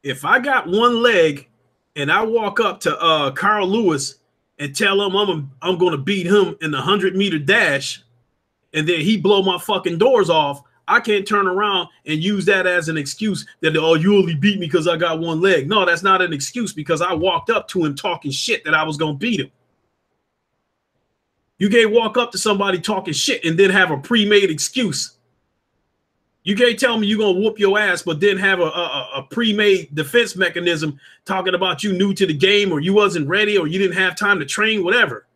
If I got one leg and I walk up to Carl Lewis and tell him I'm going to beat him in the 100-meter dash, and then he blow my fucking doors off, I can't turn around and use that as an excuse that, oh, you only beat me because I got one leg. No, that's not an excuse because I walked up to him talking shit that I was going to beat him. You can't walk up to somebody talking shit and then have a pre-made excuse. You can't tell me you're going to whoop your ass, but then have a pre-made defense mechanism talking about you new to the game or you wasn't ready or you didn't have time to train, whatever.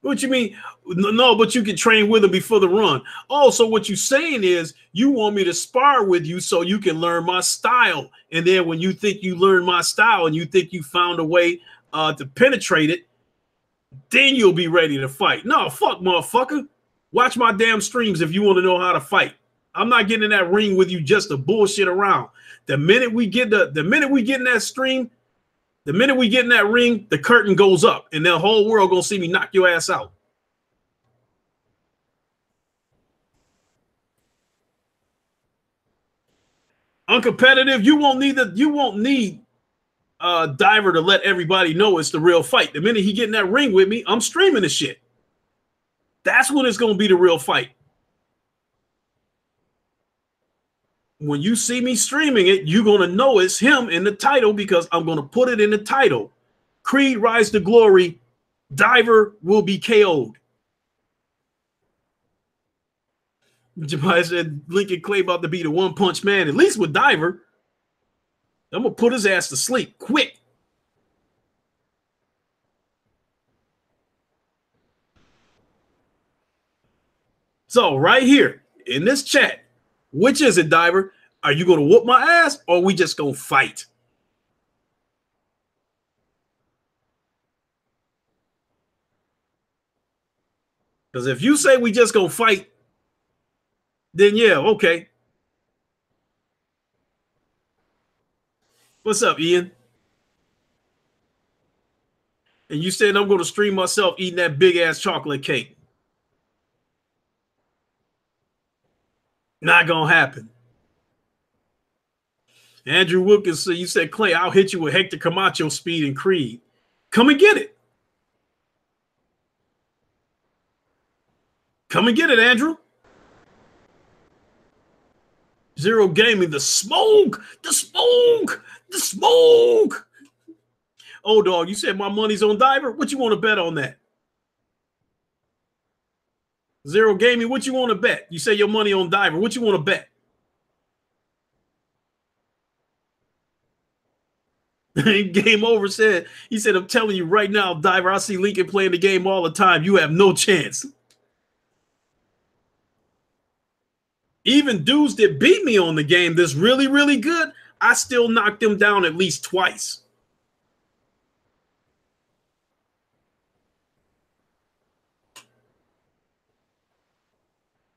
What you mean? No, but you can train with him before the run. Oh, so what you're saying is you want me to spar with you so you can learn my style. And then when you think you learn my style and you think you found a way to penetrate it, then you'll be ready to fight. No, fuck, motherfucker. Watch my damn streams if you want to know how to fight. I'm not getting in that ring with you just to bullshit around. The minute we get in that stream, the minute we get in that ring, the curtain goes up and the whole world gonna see me knock your ass out. Uncompetitive, you won't need Diver to let everybody know it's the real fight. The minute he get in that ring with me, I'm streaming the shit. That's when it's gonna be the real fight. When you see me streaming it, you're going to know it's him in the title because I'm going to put it in the title. Creed Rise to Glory, Diver will be KO'd. Jabari said Lincoln Clay about to be the one-punch man, at least with Diver. I'm going to put his ass to sleep quick. So right here in this chat, which is it, Diver? Are you going to whoop my ass or are we just going to fight? Because if you say we just going to fight, then yeah, okay. What's up, Ian? And you said I'm going to stream myself eating that big-ass chocolate cake. Not gonna happen. Andrew Wilkinson, you said, Clay, I'll hit you with Hector Camacho speed and Creed. Come and get it. Come and get it, Andrew. Zero Gaming, the smoke, the smoke, the smoke. Oh, dog, you said my money's on Diver. What you want to bet on that? Zero Gaming, what you want to bet? You say your money on Diver. What you want to bet? Game Over said, he said, I'm telling you right now, Diver, I see Lincoln playing the game all the time. You have no chance. Even dudes that beat me on the game that's really, really good, I still knocked them down at least twice.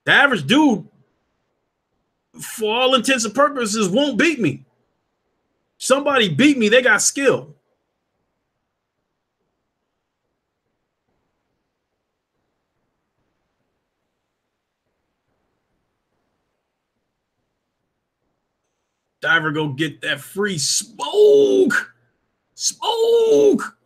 The average dude, for all intents and purposes, won't beat me. Somebody beat me, they got skill. Diver go get that free smoke. Smoke.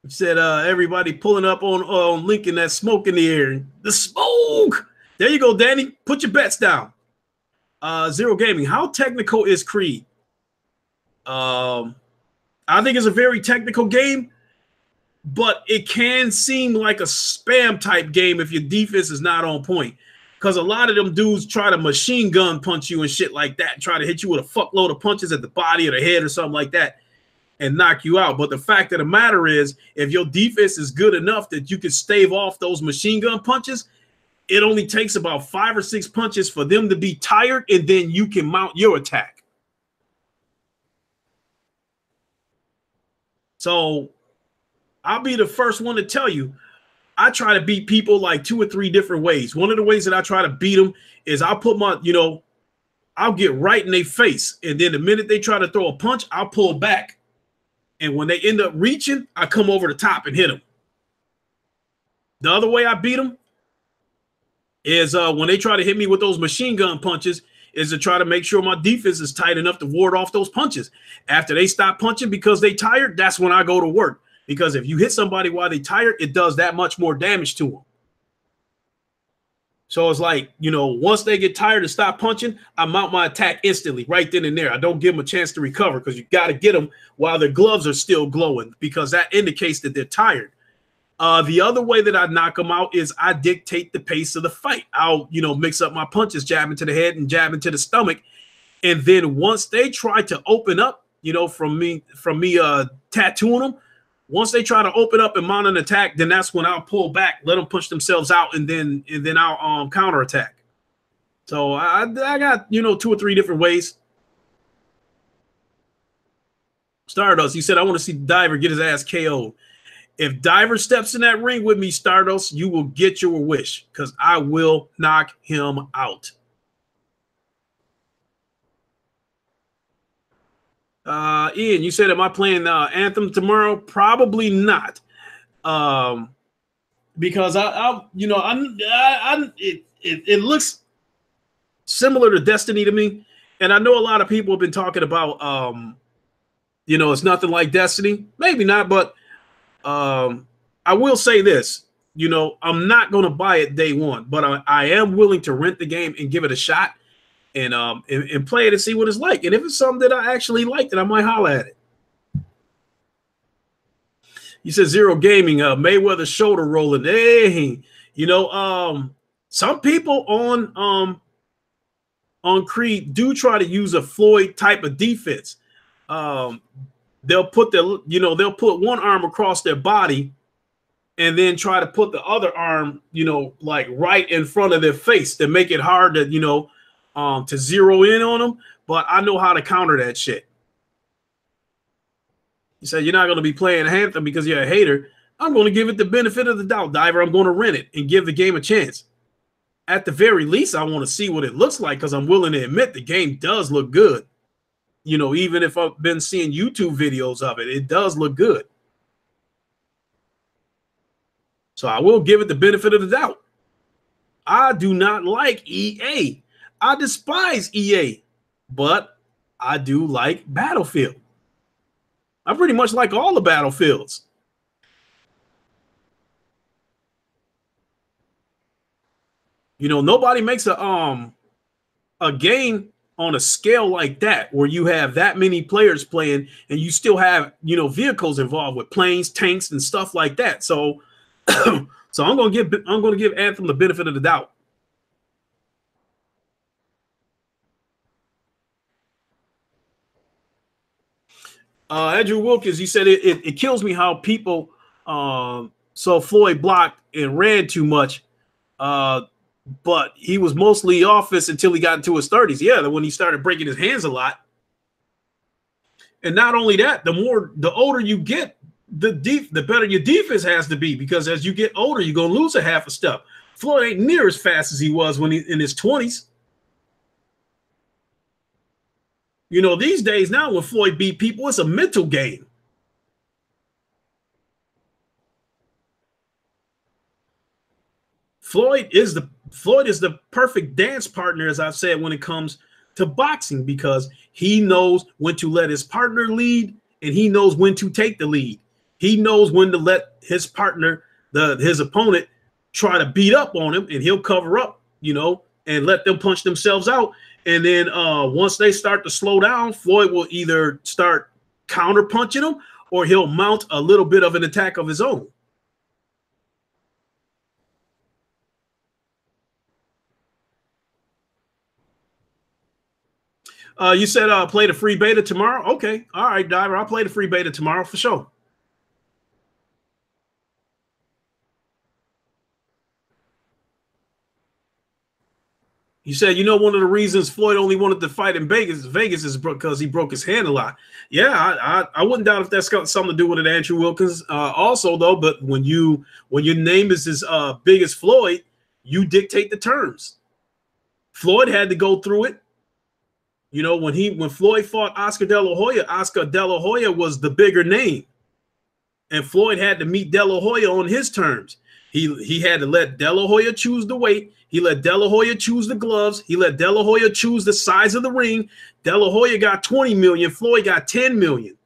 Said everybody pulling up on Lincoln, that smoke in the air. The smoke. There you go, Danny. Put your bets down. Zero Gaming. How technical is Creed? I think it's a very technical game, but it can seem like a spam type game if your defense is not on point. Because a lot of them dudes try to machine gun punch you and shit like that, try to hit you with a fuckload of punches at the body or the head or something like that and knock you out. But the fact of the matter is, if your defense is good enough that you can stave off those machine gun punches, it only takes about 5 or 6 punches for them to be tired, and then you can mount your attack. So I'll be the first one to tell you, I try to beat people like 2 or 3 different ways. One of the ways that I try to beat them is I'll put my, I'll get right in their face. And then the minute they try to throw a punch, I'll pull back. And when they end up reaching, I come over the top and hit them. The other way I beat them is when they try to hit me with those machine gun punches, is to try to make sure my defense is tight enough to ward off those punches. After they stop punching because they tired, that's when I go to work. Because if you hit somebody while they tired, it does that much more damage to them. So it's like, once they get tired and stop punching, I mount my attack instantly right then and there. I don't give them a chance to recover because you got to get them while their gloves are still glowing, because that indicates that they're tired. The other way that I knock them out is I dictate the pace of the fight. I'll, mix up my punches, jabbing to the head and jabbing to the stomach. And then once they try to open up, from me tattooing them, once they try to open up and mount an attack, then that's when I'll pull back, let them push themselves out, and then I'll counterattack. So I got 2 or 3 different ways. Stardust, you said I want to see Diver get his ass KO'd. If Diver steps in that ring with me, Stardust, you will get your wish, because I will knock him out. Ian, you said, am I playing Anthem tomorrow? Probably not, because it looks similar to Destiny to me, and I know a lot of people have been talking about it's nothing like Destiny. Maybe not, but I will say this: I'm not going to buy it day one, but I am willing to rent the game and give it a shot. And play it and see what it's like. And if it's something that I actually like, then I might holler at it. You said Zero Gaming, Mayweather shoulder rolling. Hey, some people on Creed do try to use a Floyd type of defense. They'll put they'll put one arm across their body and then try to put the other arm, like right in front of their face to make it hard to, to zero in on them, but I know how to counter that shit. You said you're not going to be playing Anthem because you're a hater. I'm going to give it the benefit of the doubt, Diver. I'm going to rent it and give the game a chance. At the very least, I want to see what it looks like, because I'm willing to admit the game does look good. You know, even if I've been seeing YouTube videos of it, it does look good. So I will give it the benefit of the doubt. I do not like EA. I despise EA, but I do like Battlefield. I pretty much like all the Battlefields. You know, nobody makes a game on a scale like that where you have that many players playing and you still have, you know, vehicles involved with planes, tanks, and stuff like that. So so I'm gonna give Anthem the benefit of the doubt. Andrew Wilkins, he said it kills me how people saw Floyd blocked and ran too much. But he was mostly office until he got into his 30s. Yeah, when he started breaking his hands a lot. And not only that, the older you get, the better your defense has to be, because as you get older, you're gonna lose a half a step. Floyd ain't near as fast as he was when he in his 20s. You know, these days now when Floyd beat people, it's a mental game. Floyd is the perfect dance partner, as I've said, when it comes to boxing, because he knows when to let his partner lead and he knows when to take the lead. He knows when to let his partner, his opponent, try to beat up on him, and he'll cover up, you know, and let them punch themselves out. And then once they start to slow down, Floyd will either start counter punching them or he'll mount a little bit of an attack of his own. You said play the free beta tomorrow? Okay. All right, Diver. I'll play the free beta tomorrow for sure. You said, you know, one of the reasons Floyd only wanted to fight in Vegas is because he broke his hand a lot. Yeah, I wouldn't doubt if that's got something to do with it, Andrew Wilkins. Also, though, but when your name is as big as Floyd, you dictate the terms. Floyd had to go through it. You know, when Floyd fought Oscar De La Hoya was the bigger name, and Floyd had to meet De La Hoya on his terms. He had to let De La Hoya choose the weight. He let De La Hoya choose the gloves. He let De La Hoya choose the size of the ring. De La Hoya got 20 million. Floyd got 10 million.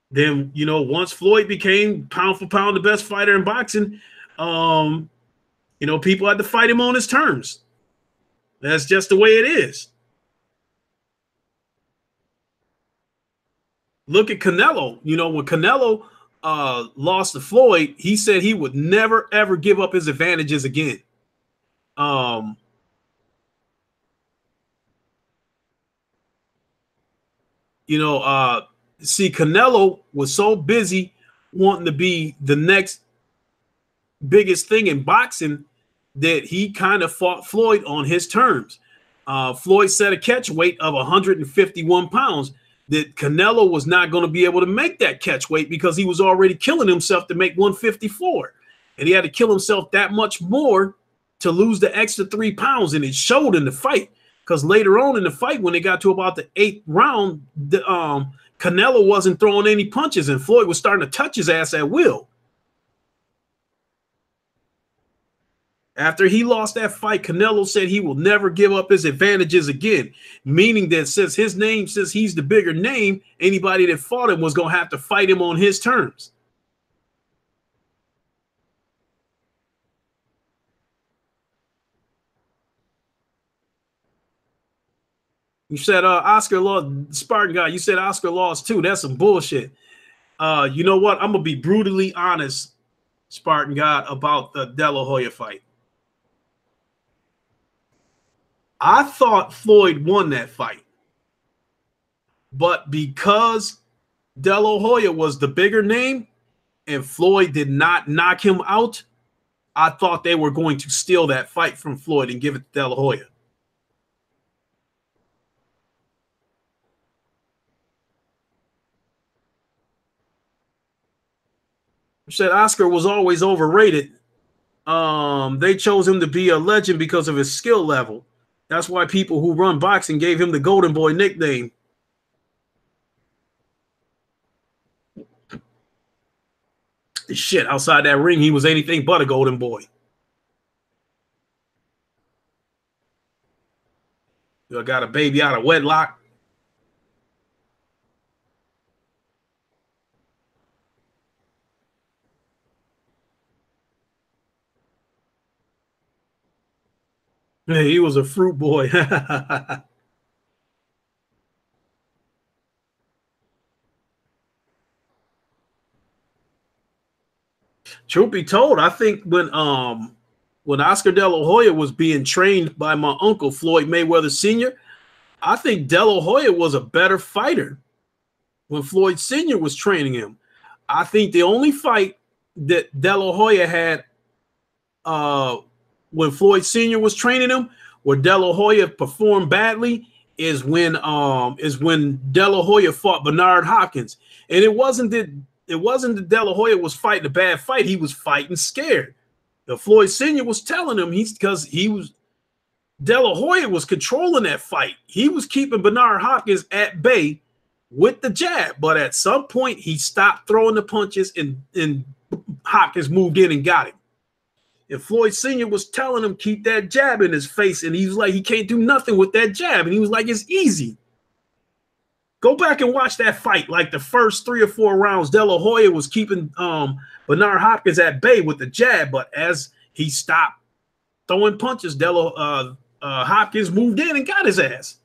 Then, you know, once Floyd became pound for pound the best fighter in boxing, you know, people had to fight him on his terms. That's just the way it is. Look at Canelo. You know, when Canelo lost to Floyd, he said he would never, ever give up his advantages again. You know, see, Canelo was so busy wanting to be the next biggest thing in boxing that he kind of fought Floyd on his terms. Floyd set a catch weight of 151 pounds. That Canelo was not going to be able to make that catch weight because he was already killing himself to make 154. And he had to kill himself that much more to lose the extra 3 pounds. And it showed in the fight, because later on in the fight, when they got to about the 8th round, Canelo wasn't throwing any punches and Floyd was starting to touch his ass at will. After he lost that fight, Canelo said he will never give up his advantages again, meaning that since he's the bigger name, anybody that fought him was going to have to fight him on his terms. You said Oscar lost, Spartan guy. You said Oscar lost too. That's some bullshit. You know what? I'm going to be brutally honest, Spartan God, about the De La Hoya fight. I thought Floyd won that fight, but because De La Hoya was the bigger name and Floyd did not knock him out, I thought they were going to steal that fight from Floyd and give it to De La Hoya. Said Oscar was always overrated. They chose him to be a legend because of his skill level. That's why people who run boxing gave him the Golden Boy nickname. Shit, outside that ring, he was anything but a Golden Boy. You got a baby out of wedlock. Yeah, he was a fruit boy. Truth be told, I think when Oscar De La Hoya was being trained by my uncle Floyd Mayweather Sr., I think De La Hoya was a better fighter when Floyd Sr. was training him. I think the only fight that De La Hoya had when Floyd Sr. was training him, where De La Hoya performed badly, is when De La Hoya fought Bernard Hopkins. And it wasn't that De La Hoya was fighting a bad fight. He was fighting scared. The Floyd Sr. was telling him De La Hoya was controlling that fight. He was keeping Bernard Hopkins at bay with the jab, but at some point he stopped throwing the punches and Hopkins moved in and got him. And Floyd Sr. was telling him keep that jab in his face, and he was like, he can't do nothing with that jab. And he was like, it's easy. Go back and watch that fight. Like the first 3 or 4 rounds, De La Hoya was keeping Bernard Hopkins at bay with the jab, but as he stopped throwing punches, Hopkins moved in and got his ass.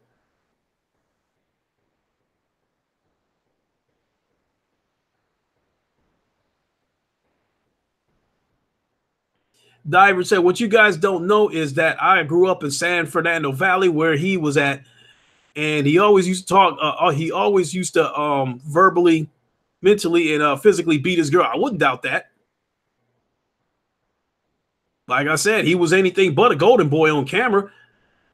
Diver said, what you guys don't know is that I grew up in San Fernando Valley where he was at, and he always used to talk. He always used to verbally, mentally, and physically beat his girl. I wouldn't doubt that. Like I said, he was anything but a golden boy on camera,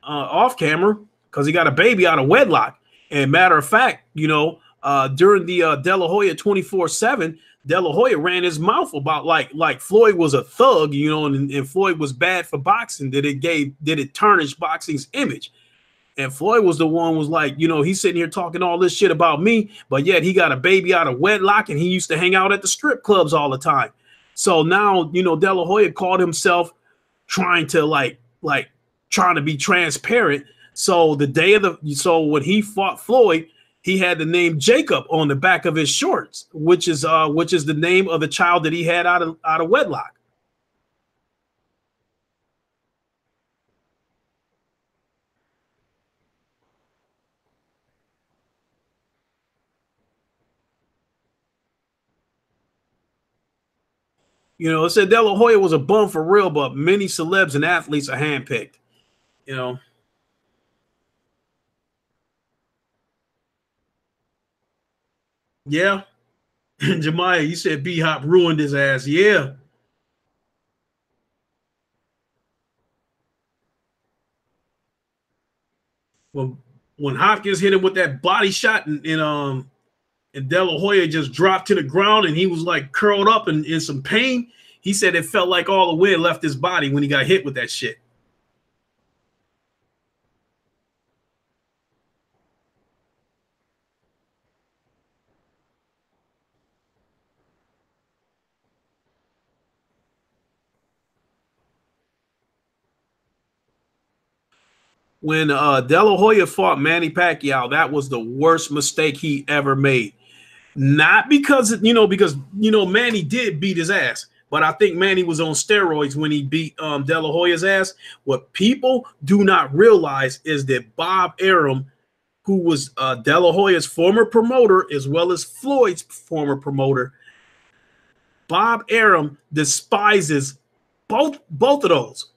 off camera, because he got a baby out of wedlock. And matter of fact, during the De La Hoya 24/7, De La Hoya ran his mouth about like Floyd was a thug, and Floyd was bad for boxing. Did it tarnish boxing's image? And Floyd was the one was like, he's sitting here talking all this shit about me, but yet he got a baby out of wedlock and he used to hang out at the strip clubs all the time. So now, De La Hoya called himself trying to trying to be transparent. So when he fought Floyd, he had the name Jacob on the back of his shorts, which is the name of the child that he had out of wedlock. It said De La Hoya was a bum for real, but many celebs and athletes are handpicked. Yeah. Jemiah, you said B-Hop ruined his ass. Yeah. When Hopkins hit him with that body shot and De La Hoya just dropped to the ground and he was like curled up in some pain, he said it felt like all the wind left his body when he got hit with that shit. When De La Hoya fought Manny Pacquiao, that was the worst mistake he ever made. Not because Manny did beat his ass, but I think Manny was on steroids when he beat De La Hoya's ass. What people do not realize is that Bob Arum, who was De La Hoya's former promoter as well as Floyd's former promoter, Bob Arum despises both of those.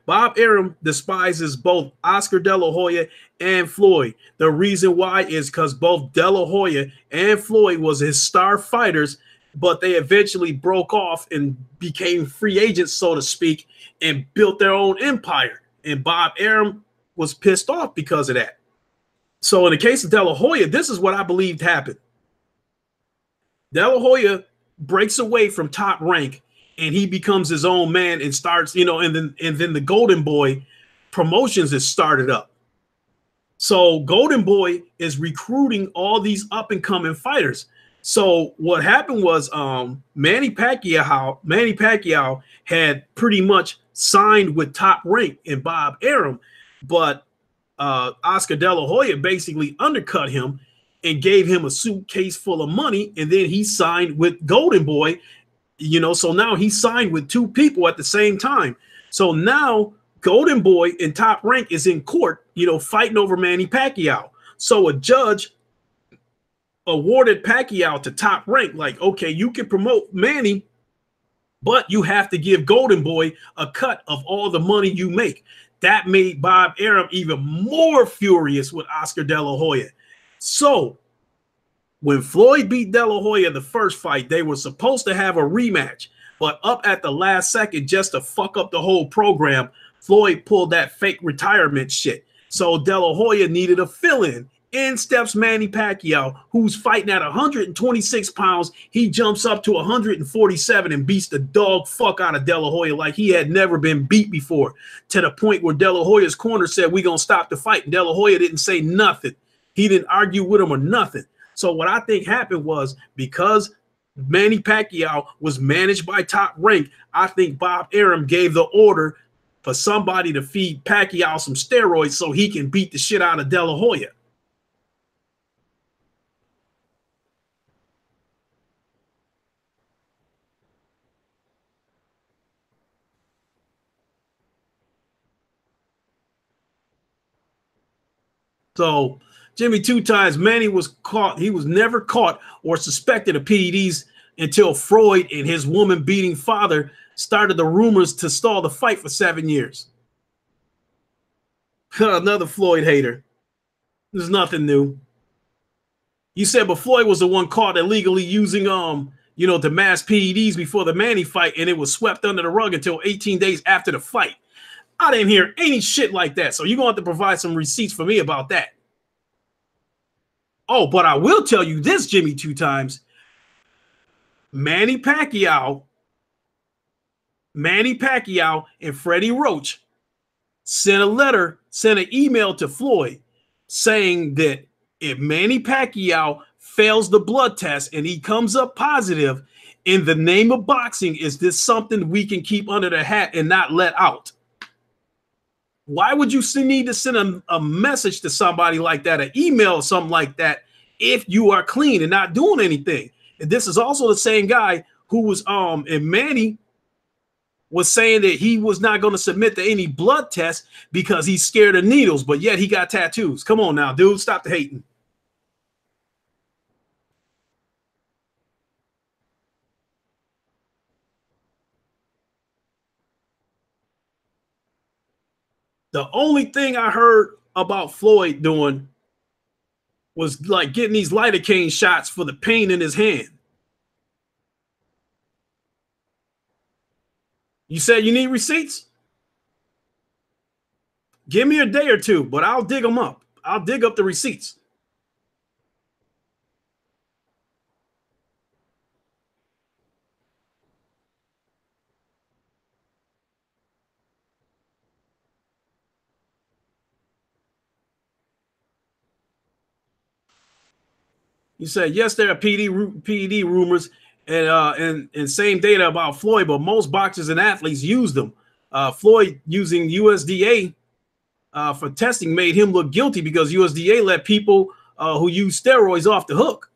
Bob Arum despises both Oscar De La Hoya and Floyd. The reason why is because both De La Hoya and Floyd was his star fighters, but they eventually broke off and became free agents, so to speak, and built their own empire. And Bob Arum was pissed off because of that. So in the case of De La Hoya, this is what I believed happened. De La Hoya breaks away from Top Rank and he becomes his own man and starts, and then the Golden Boy promotions is started up. So Golden Boy is recruiting all these up and coming fighters. So what happened was Manny Pacquiao had pretty much signed with Top Rank and Bob Arum, but Oscar De La Hoya basically undercut him and gave him a suitcase full of money, and then he signed with Golden Boy. So now he signed with two people at the same time. So now Golden Boy and Top Rank is in court, fighting over Manny Pacquiao. So a judge awarded Pacquiao to Top Rank, like, okay, you can promote Manny, but you have to give Golden Boy a cut of all the money you make. That made Bob Arum even more furious with Oscar De La Hoya. So when Floyd beat De La Hoya the first fight, they were supposed to have a rematch, but up at the last second, just to fuck up the whole program, Floyd pulled that fake retirement shit. So De La Hoya needed a fill-in. In steps Manny Pacquiao, who's fighting at 126 pounds. He jumps up to 147 and beats the dog fuck out of De La Hoya like he had never been beat before, to the point where De La Hoya's corner said, "We're going to stop the fight." And De La Hoya didn't say nothing. He didn't argue with him or nothing. So what I think happened was, because Manny Pacquiao was managed by Top Rank, I think Bob Arum gave the order for somebody to feed Pacquiao some steroids so he can beat the shit out of De La Hoya. So Jimmy Two Times, Manny was caught. He was never caught or suspected of PEDs until Freud and his woman beating father started the rumors to stall the fight for 7 years. Another Floyd hater. There's nothing new. You said, but Floyd was the one caught illegally using the mass PEDs before the Manny fight, and it was swept under the rug until 18 days after the fight. I didn't hear any shit like that. So you're going to have to provide some receipts for me about that. Oh, but I will tell you this, Jimmy Two Times. Manny Pacquiao and Freddie Roach sent an email to Floyd saying that if Manny Pacquiao fails the blood test and he comes up positive, in the name of boxing, is this something we can keep under the hat and not let out? Why would you need to send a message to somebody like that, an email or something like that, if you are clean and not doing anything? And this is also the same guy who was and Manny was saying that he was not going to submit to any blood tests because he's scared of needles, but yet he got tattoos. Come on now, dude, stop the hating. The only thing I heard about Floyd doing was like getting these lidocaine shots for the pain in his hand. You said you need receipts? Give me a day or two, but I'll dig them up. I'll dig up the receipts. You said, yes, there are PED rumors and same data about Floyd, but most boxers and athletes use them. Floyd using USDA for testing made him look guilty because USDA let people who use steroids off the hook.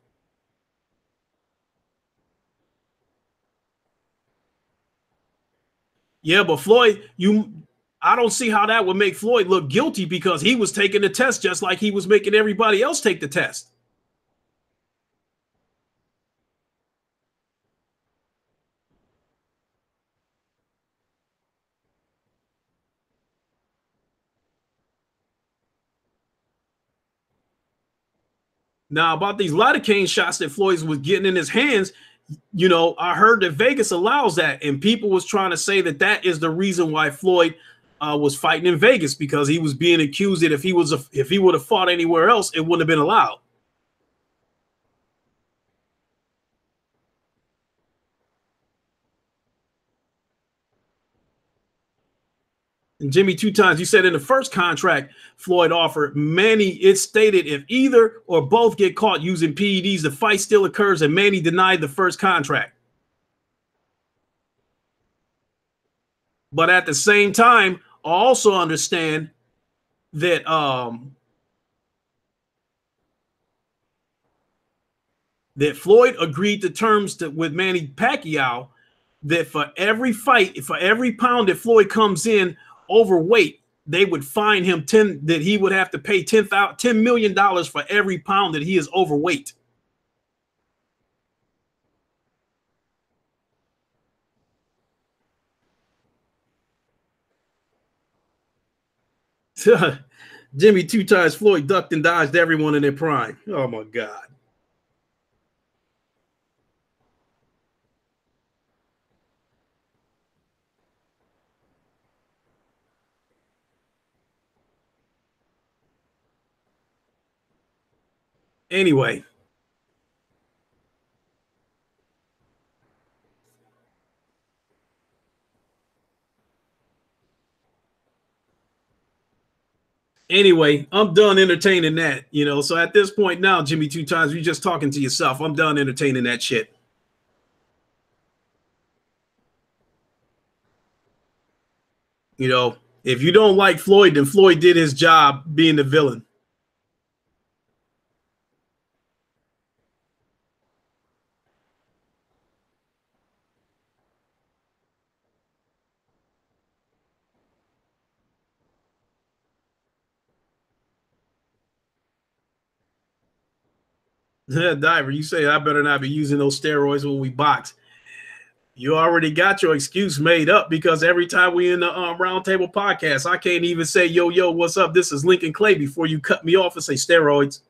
Yeah, but Floyd, I don't see how that would make Floyd look guilty because he was taking the test just like he was making everybody else take the test. Now, about these lidocaine shots that Floyd was getting in his hands, I heard that Vegas allows that, and people was trying to say that that is the reason why Floyd was fighting in Vegas, because he was being accused that if he would have fought anywhere else, it wouldn't have been allowed. Jimmy, 2 times. You said in the first contract Floyd offered Manny, it stated if either or both get caught using PEDs, the fight still occurs, and Manny denied the first contract. But at the same time, I also understand that that Floyd agreed to terms with Manny Pacquiao that for every fight, for every pound that Floyd comes in overweight, they would fine him that he would have to pay $10 million for every pound that he is overweight. Jimmy, 2 times. Floyd ducked and dodged everyone in their prime. Oh my God. Anyway. Anyway, I'm done entertaining that, you know. So at this point now, Jimmy, 2 times, you're just talking to yourself. I'm done entertaining that shit. You know, if you don't like Floyd, then Floyd did his job being the villain. Diver, you say I better not be using those steroids when we box. You already got your excuse made up because every time we in the roundtable podcast, I can't even say, yo, what's up? This is Lincoln Clay before you cut me off and say steroids.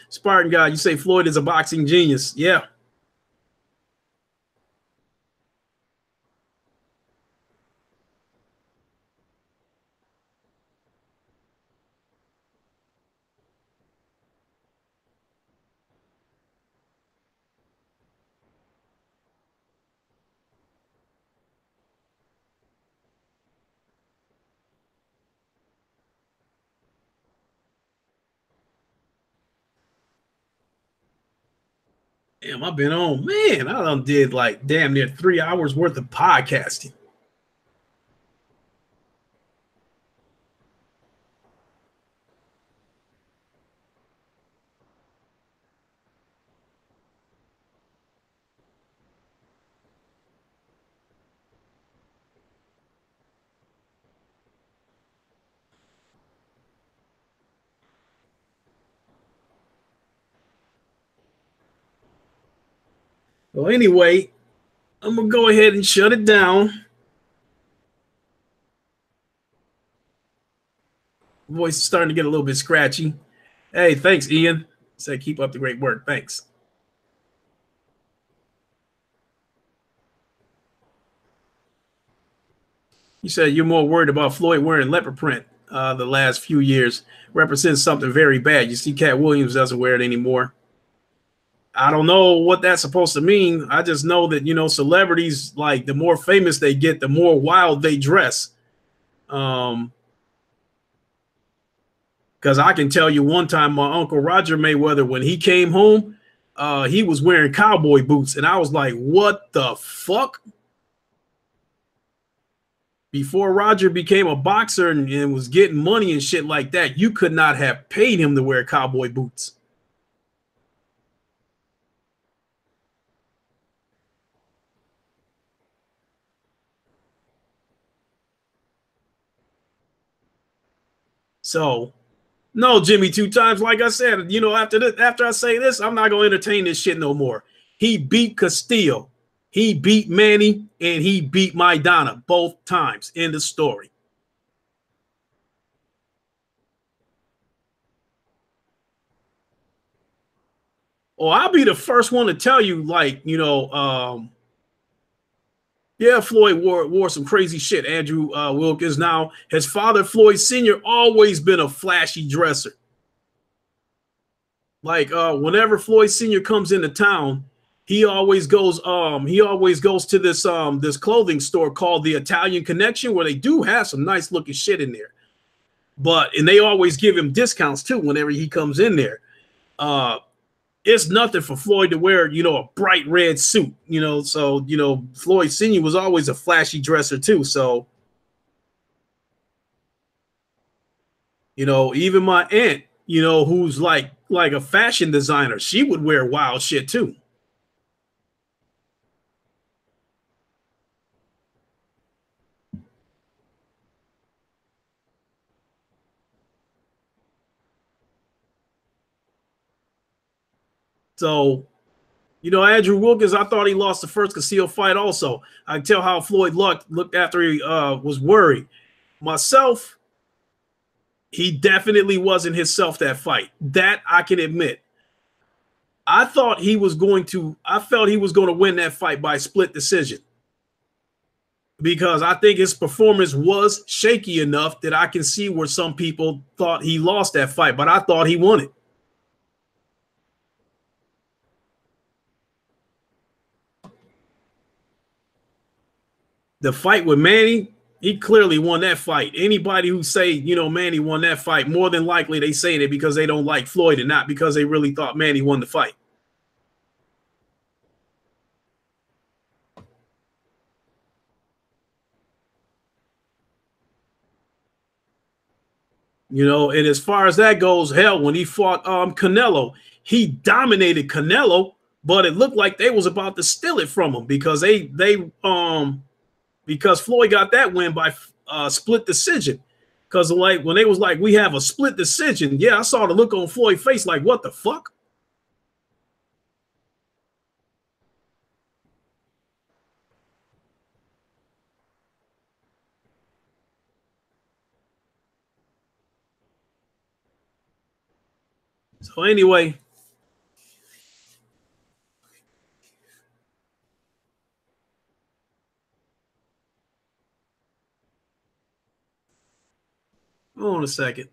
Spartan guy, you say Floyd is a boxing genius. Yeah. Damn, I've been on, man. I done did like damn near 3 hours worth of podcasting. Well, anyway, I'm going to go ahead and shut it down. Voice is starting to get a little bit scratchy. Hey, thanks, Ian. Say keep up the great work. Thanks. You said you're more worried about Floyd wearing leopard print the last few years. Represents something very bad. You see, Cat Williams doesn't wear it anymore. I don't know what that's supposed to mean. I just know that, you know, celebrities, like the more famous they get, the more wild they dress. Because I can tell you one time my Uncle Roger Mayweather, when he came home, he was wearing cowboy boots. And I was like, what the fuck? Before Roger became a boxer and was getting money and shit like that, you could not have paid him to wear cowboy boots. So, no, Jimmy, 2 times. Like I said, you know, after I say this, I'm not gonna entertain this shit no more. He beat Castillo, he beat Manny, and he beat Maidana both times in the story. Oh, I'll be the first one to tell you, like, you know, yeah, Floyd wore some crazy shit. Andrew Wilkins. Now, his father, Floyd Sr., always been a flashy dresser. Like, whenever Floyd Sr. comes into town, he always goes to this clothing store called the Italian Connection, where they do have some nice looking shit in there. And they always give him discounts too whenever he comes in there. It's nothing for Floyd to wear, a bright red suit, So, Floyd Sr. was always a flashy dresser too. So, even my aunt, who's like a fashion designer, she would wear wild shit too. So, Andrew Wilkins, I thought he lost the first concealed fight also. I can tell how Floyd looked after he was worried. Myself, he definitely wasn't himself that fight. That I can admit. I felt he was going to win that fight by split decision, because I think his performance was shaky enough that I can see where some people thought he lost that fight, but I thought he won it. The fight with Manny, he clearly won that fight. Anybody who say, Manny won that fight, more than likely they say that because they don't like Floyd and not because they really thought Manny won the fight. And as far as that goes, hell, when he fought Canelo, he dominated Canelo, but it looked like they was about to steal it from him because because Floyd got that win by split decision. Because like when they was like, we have a split decision, yeah, I saw the look on Floyd's face like, what the fuck? So anyway, hold on a second.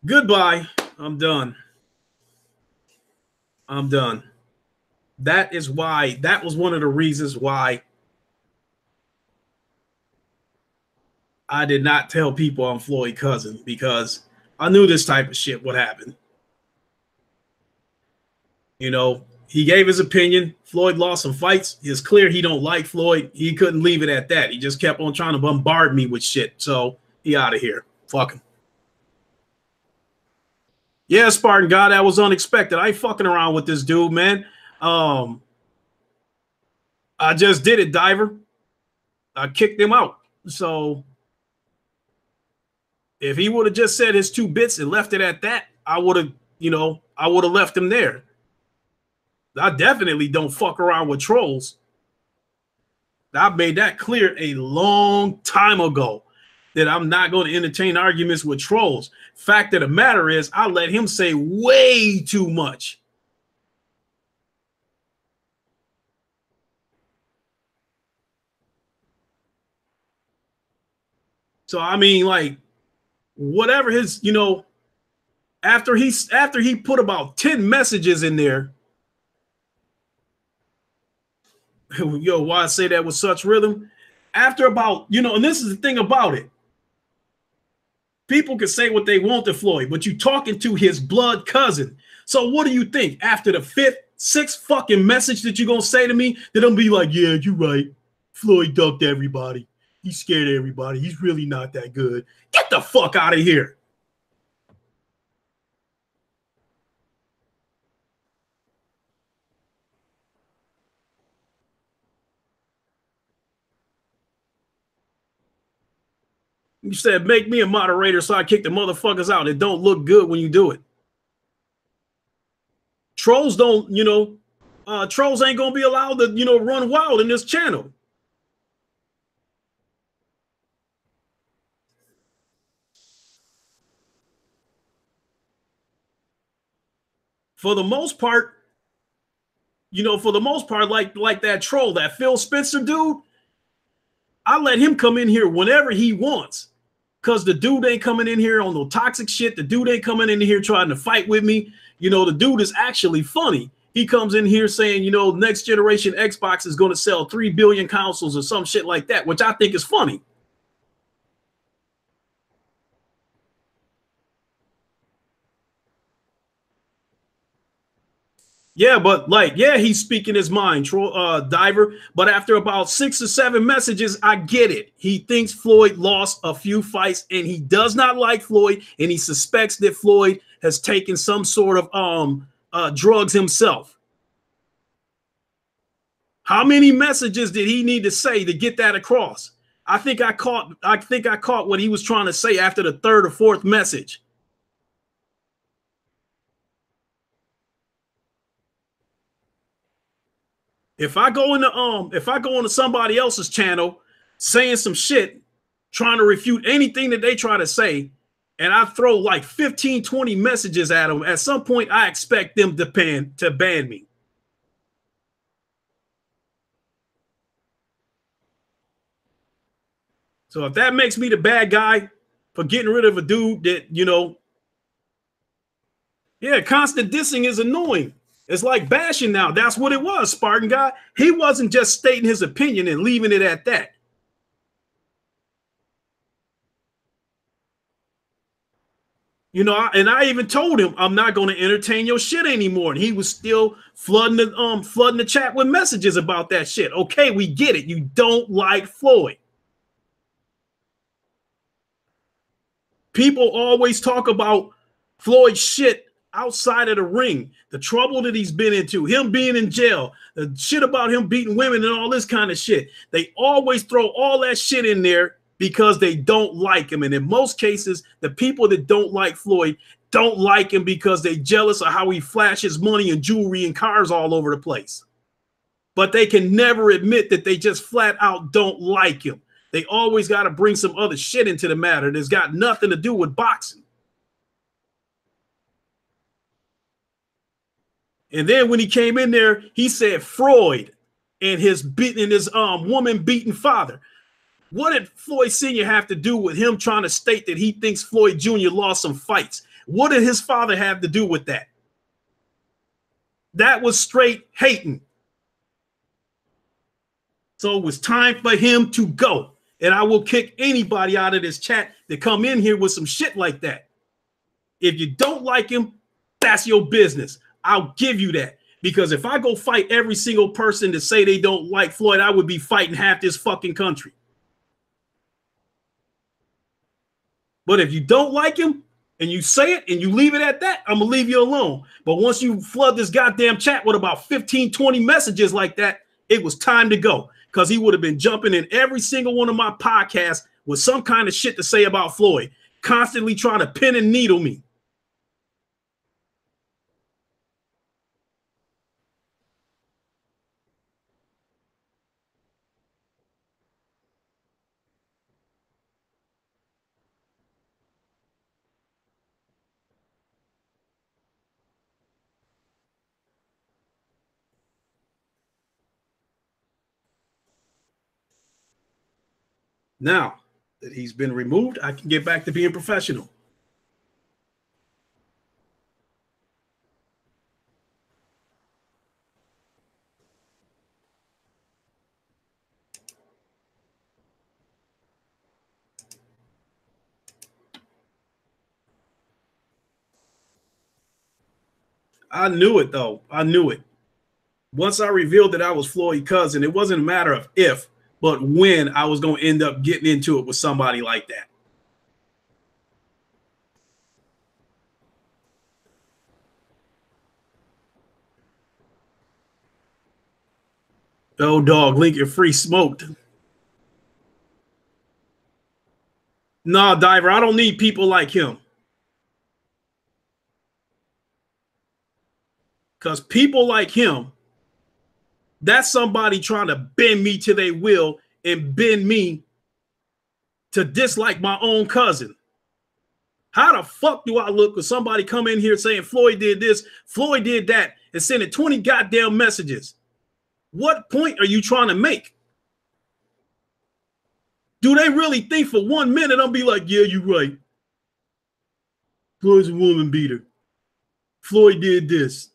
Goodbye. I'm done. I'm done. That was one of the reasons why I did not tell people I'm Floyd Cousin, because I knew this type of shit would happen. He gave his opinion. Floyd lost some fights. It's clear he don't like Floyd. He couldn't leave it at that. He just kept on trying to bombard me with shit. So he out of here. Fuck him. Yeah, Spartan God, that was unexpected. I ain't fucking around with this dude, man. I just did it, Diver. I kicked him out. So if he would have just said his 2 bits and left it at that, I would have left him there. I definitely don't fuck around with trolls. I made that clear a long time ago that I'm not going to entertain arguments with trolls. Fact of the matter is, I let him say way too much. So I mean, like, whatever his, after he put about 10 messages in there. Yo, why I say that with such rhythm? After about, and this is the thing about it. People can say what they want to Floyd, but you talking to his blood cousin. So what do you think? After the 5th, 6th fucking message that you're going to say to me, that I'm be like, yeah, you're right. Floyd ducked everybody. He's scared of everybody. He's really not that good. Get the fuck out of here. You said, make me a moderator so I kick the motherfuckers out. It don't look good when you do it. Trolls don't, trolls ain't going to be allowed to, run wild in this channel. For the most part, like that troll, that Phil Spencer dude, I let him come in here whenever he wants. Because the dude ain't coming in here on no toxic shit. The dude ain't coming in here trying to fight with me. The dude is actually funny. He comes in here saying, next generation Xbox is going to sell 3 billion consoles or some shit like that, which I think is funny. Yeah, but he's speaking his mind, Diver. But after about 6 or 7 messages, I get it. He thinks Floyd lost a few fights, and he does not like Floyd, and he suspects that Floyd has taken some sort of drugs himself. How many messages did he need to say to get that across? I think I caught what he was trying to say after the 3rd or 4th message. If I go into somebody else's channel saying some shit, trying to refute anything that they try to say, and I throw like 15, 20 messages at them, at some point I expect them to ban me. So if that makes me the bad guy for getting rid of a dude that, constant dissing is annoying. It's like bashing now. That's what it was, Spartan guy. He wasn't just stating his opinion and leaving it at that. And I even told him I'm not going to entertain your shit anymore. And he was still flooding the chat with messages about that shit. Okay, we get it. You don't like Floyd. People always talk about Floyd's shit outside of the ring, the trouble that he's been into, him being in jail, the shit about him beating women and all this kind of shit. They always throw all that shit in there because they don't like him. And in most cases, the people that don't like Floyd don't like him because they're jealous of how he flashes money and jewelry and cars all over the place. But they can never admit that they just flat out don't like him. They always got to bring some other shit into the matter that's got nothing to do with boxing. And then when he came in there, he said Floyd and his woman beating father. What did Floyd Sr. have to do with him trying to state that he thinks Floyd Jr. lost some fights? What did his father have to do with that? That was straight hating. So it was time for him to go. And I will kick anybody out of this chat that come in here with some shit like that. If you don't like him, that's your business. I'll give you that. Because if I go fight every single person to say they don't like Floyd, I would be fighting half this fucking country. But if you don't like him and you say it and you leave it at that, I'm going to leave you alone. But once you flood this goddamn chat with about 15, 20 messages like that, it was time to go. Because he would have been jumping in every single one of my podcasts with some kind of shit to say about Floyd, constantly trying to pin and needle me. Now that he's been removed, I can get back to being professional. I knew it, though. I knew it. Once I revealed that I was Floyd's cousin, it wasn't a matter of if, but when I was going to end up getting into it with somebody like that. Oh, dog, Lincoln free smoked. Nah, Diver, I don't need people like him. Because people like him, that's somebody trying to bend me to their will and bend me to dislike my own cousin. How the fuck do I look with somebody come in here saying Floyd did this, Floyd did that, and sending 20 goddamn messages? What point are you trying to make? Do they really think for 1 minute I'll be like, yeah, you're right. Floyd's a woman beater. Floyd did this.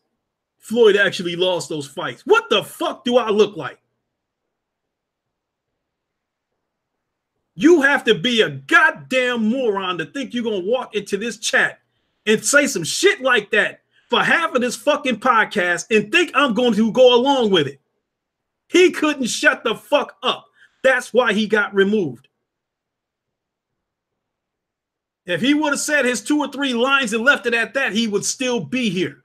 Floyd actually lost those fights. What the fuck do I look like? You have to be a goddamn moron to think you're going to walk into this chat and say some shit like that for half of this fucking podcast and think I'm going to go along with it. He couldn't shut the fuck up. That's why he got removed. If he would have said his 2 or 3 lines and left it at that, he would still be here.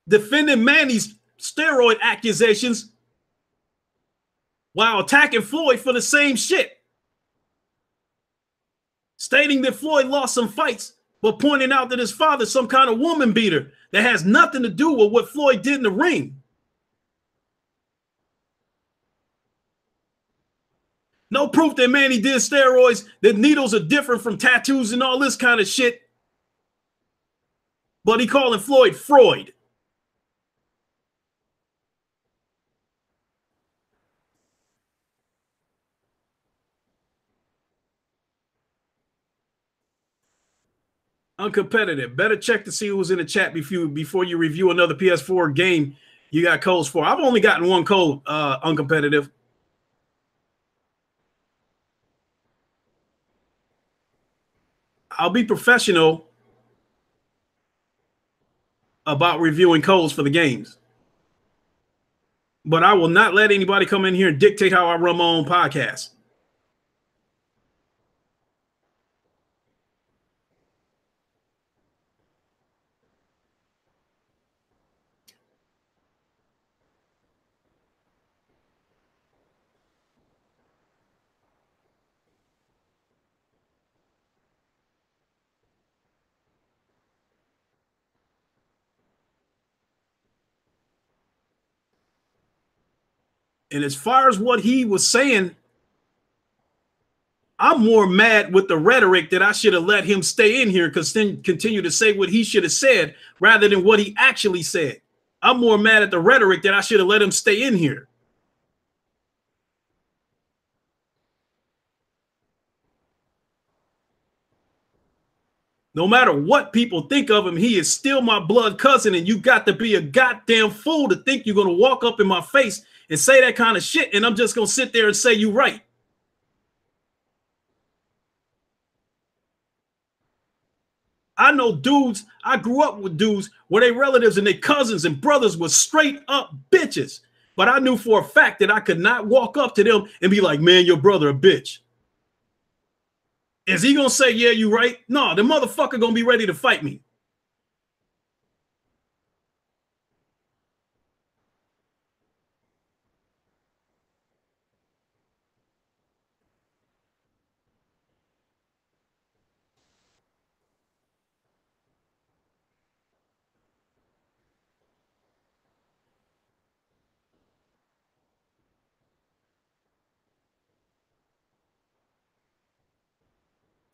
Defending Manny's steroid accusations while attacking Floyd for the same shit. Stating that Floyd lost some fights, but pointing out that his father's some kind of woman beater that has nothing to do with what Floyd did in the ring. No proof that Manny did steroids, that needles are different from tattoos and all this kind of shit. But he calling Floyd Freud. Uncompetitive. Better check to see who was in the chat before you review another PS4 game you got codes for. I've only gotten one code, uncompetitive. I'll be professional about reviewing codes for the games. But I will not let anybody come in here and dictate how I run my own podcast. And as far as what he was saying, I'm more mad with the rhetoric that I should have let him stay in here because then continue to say what he should have said rather than what he actually said. I'm more mad at the rhetoric that I should have let him stay in here. No matter what people think of him, he is still my blood cousin, and you got to be a goddamn fool to think you're going to walk up in my face and say that kind of shit, and I'm just going to sit there and say you right. I know dudes, I grew up with dudes where their relatives and their cousins and brothers were straight up bitches. But I knew for a fact that I could not walk up to them and be like, man, your brother a bitch. Is he going to say, yeah, you right? No, the motherfucker going to be ready to fight me.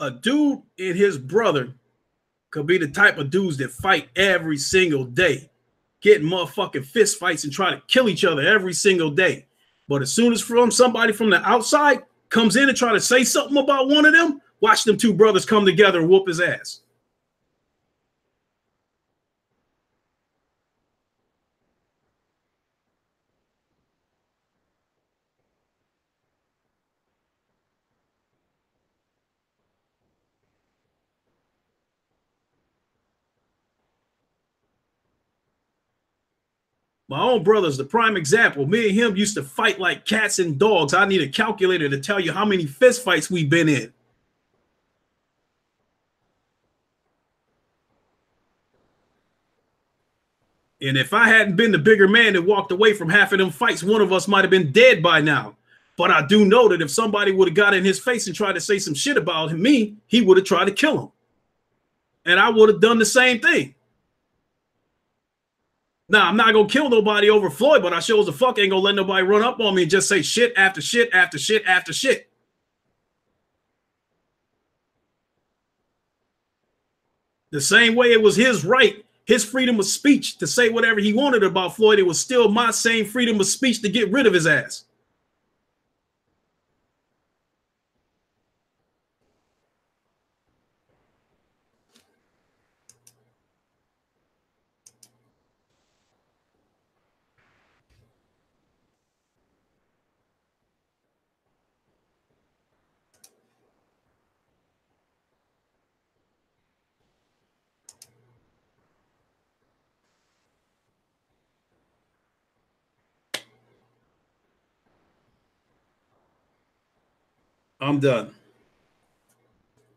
A dude and his brother could be the type of dudes that fight every single day, getting motherfucking fist fights and trying to kill each other every single day. But as soon as somebody from the outside comes in and try to say something about one of them, watch them two brothers come together and whoop his ass. My own brother's the prime example. Me and him used to fight like cats and dogs. I need a calculator to tell you how many fist fights we've been in. And if I hadn't been the bigger man that walked away from half of them fights, one of us might have been dead by now. But I do know that if somebody would have got in his face and tried to say some shit about me, he would have tried to kill him. And I would have done the same thing. Now, I'm not going to kill nobody over Floyd, but I sure as the fuck ain't going to let nobody run up on me and just say shit after shit after shit after shit. The same way it was his right, his freedom of speech to say whatever he wanted about Floyd, it was still my same freedom of speech to get rid of his ass. I'm done.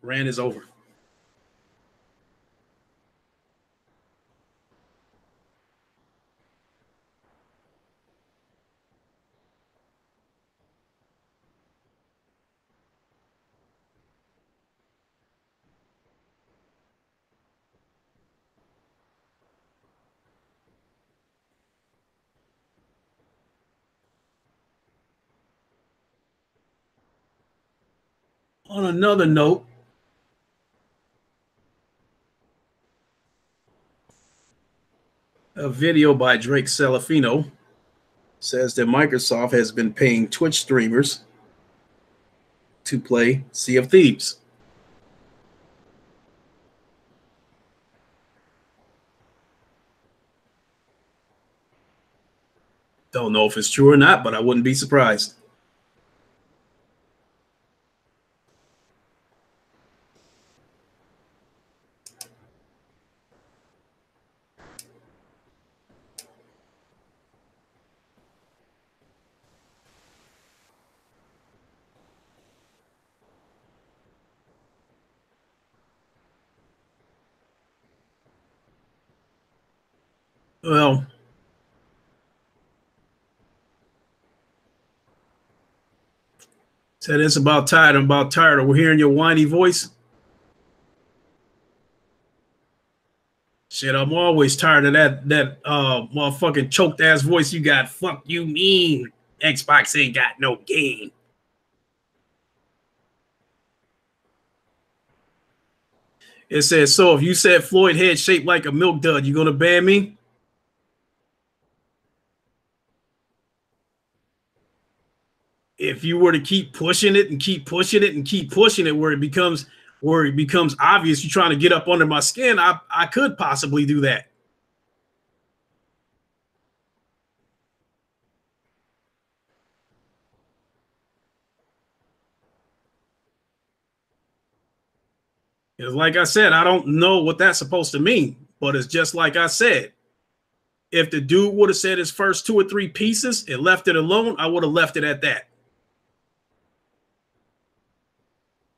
Rant is over. On another note, a video by Drake Celafino says that Microsoft has been paying Twitch streamers to play Sea of Thieves. Don't know if it's true or not, but I wouldn't be surprised. Well, said it's about tired. I'm about tired of hearing your whiny voice. Shit, I'm always tired of that motherfucking choked ass voice you got. Fuck you mean Xbox ain't got no game. It says, so if you said Floyd head shaped like a milk dud, you gonna ban me? If you were to keep pushing it and keep pushing it and keep pushing it where it becomes obvious you're trying to get up under my skin, I could possibly do that. It's like I said, I don't know what that's supposed to mean, but it's just like I said. If the dude would have said his first 2 or 3 pieces and left it alone, I would have left it at that.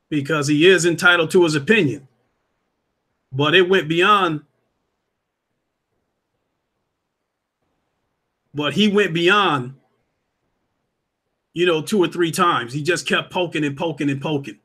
Because he is entitled to his opinion. But it went beyond. But he went beyond, 2 or 3 times. He just kept poking and poking and poking.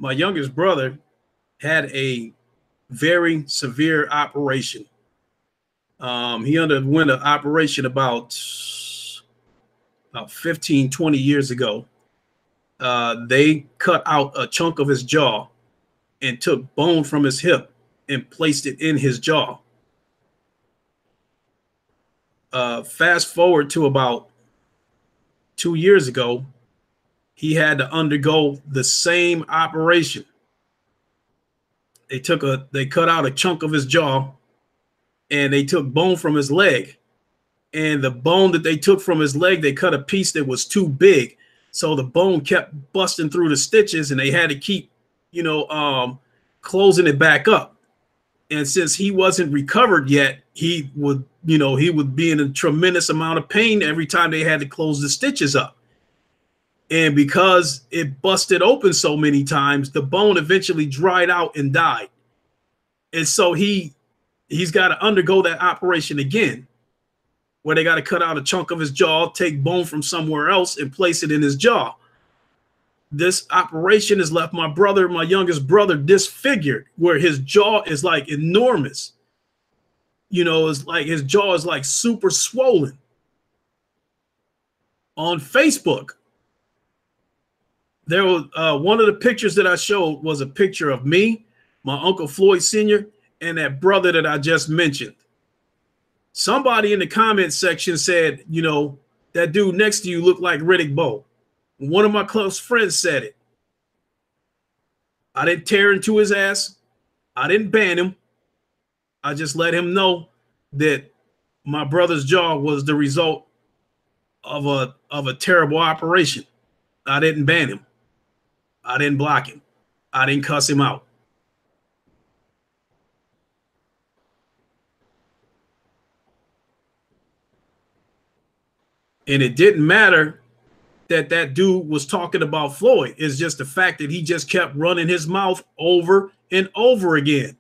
My youngest brother had a very severe operation. He underwent an operation about 15, 20 years ago. They cut out a chunk of his jaw and took bone from his hip and placed it in his jaw. Fast forward to about 2 years ago, he had to undergo the same operation. They cut out a chunk of his jaw and they took bone from his leg. And the bone that they took from his leg, they cut a piece that was too big. So the bone kept busting through the stitches and they had to keep, closing it back up. And since he wasn't recovered yet, he would be in a tremendous amount of pain every time they had to close the stitches up. And because it busted open so many times, the bone eventually dried out and died. And so he's got to undergo that operation again, where they got to cut out a chunk of his jaw, take bone from somewhere else, and place it in his jaw. This operation has left my brother, my youngest brother, disfigured, where his jaw is like enormous. It's like his jaw is like super swollen. On Facebook, there was one of the pictures that I showed was a picture of me, my Uncle Floyd Sr., and that brother that I just mentioned. Somebody in the comment section said, that dude next to you looked like Riddick Bowe. One of my close friends said it. I didn't tear into his ass. I didn't ban him. I just let him know that my brother's jaw was the result of a terrible operation. I didn't ban him. I didn't block him. I didn't cuss him out. And it didn't matter that dude was talking about Floyd. It's just the fact that he just kept running his mouth over and over again.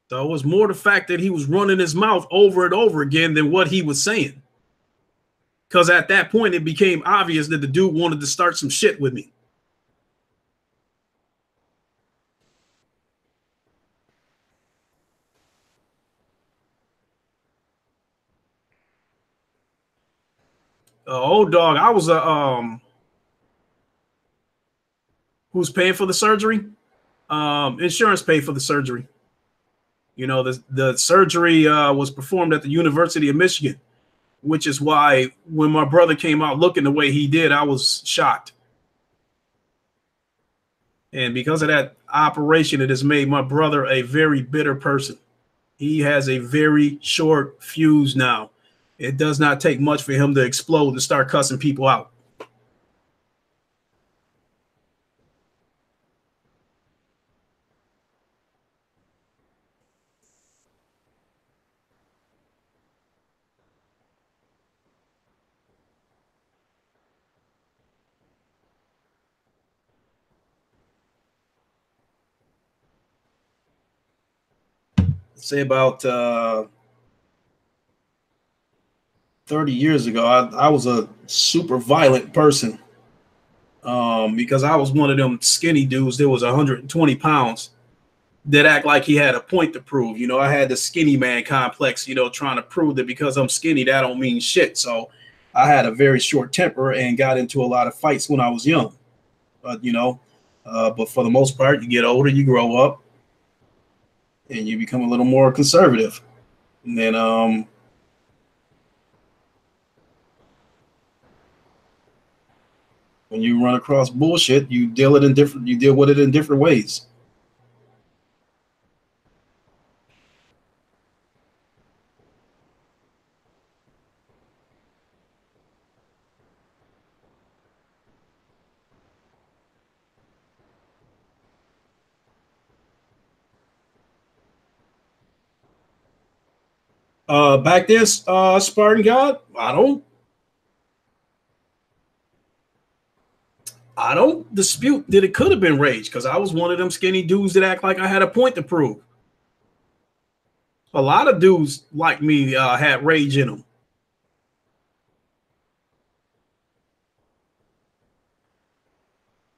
So it was more the fact that he was running his mouth over and over again than what he was saying. Because at that point, it became obvious that the dude wanted to start some shit with me. Old dog, I was who's paying for the surgery? Insurance paid for the surgery. The surgery was performed at the University of Michigan, which is why when my brother came out looking the way he did, I was shocked. And because of that operation, it has made my brother a very bitter person. He has a very short fuse now. It does not take much for him to explode and start cussing people out. Say about 30 years ago, I was a super violent person because I was one of them skinny dudes that was 120 pounds that act like he had a point to prove. I had the skinny man complex, trying to prove that because I'm skinny, that don't mean shit. So I had a very short temper and got into a lot of fights when I was young. But, but for the most part, you get older, you grow up, and you become a little more conservative. And then when you run across bullshit, you deal with it in different ways. Back this Spartan God, I don't dispute that it could have been rage, because I was one of them skinny dudes that act like I had a point to prove. A lot of dudes like me had rage in them.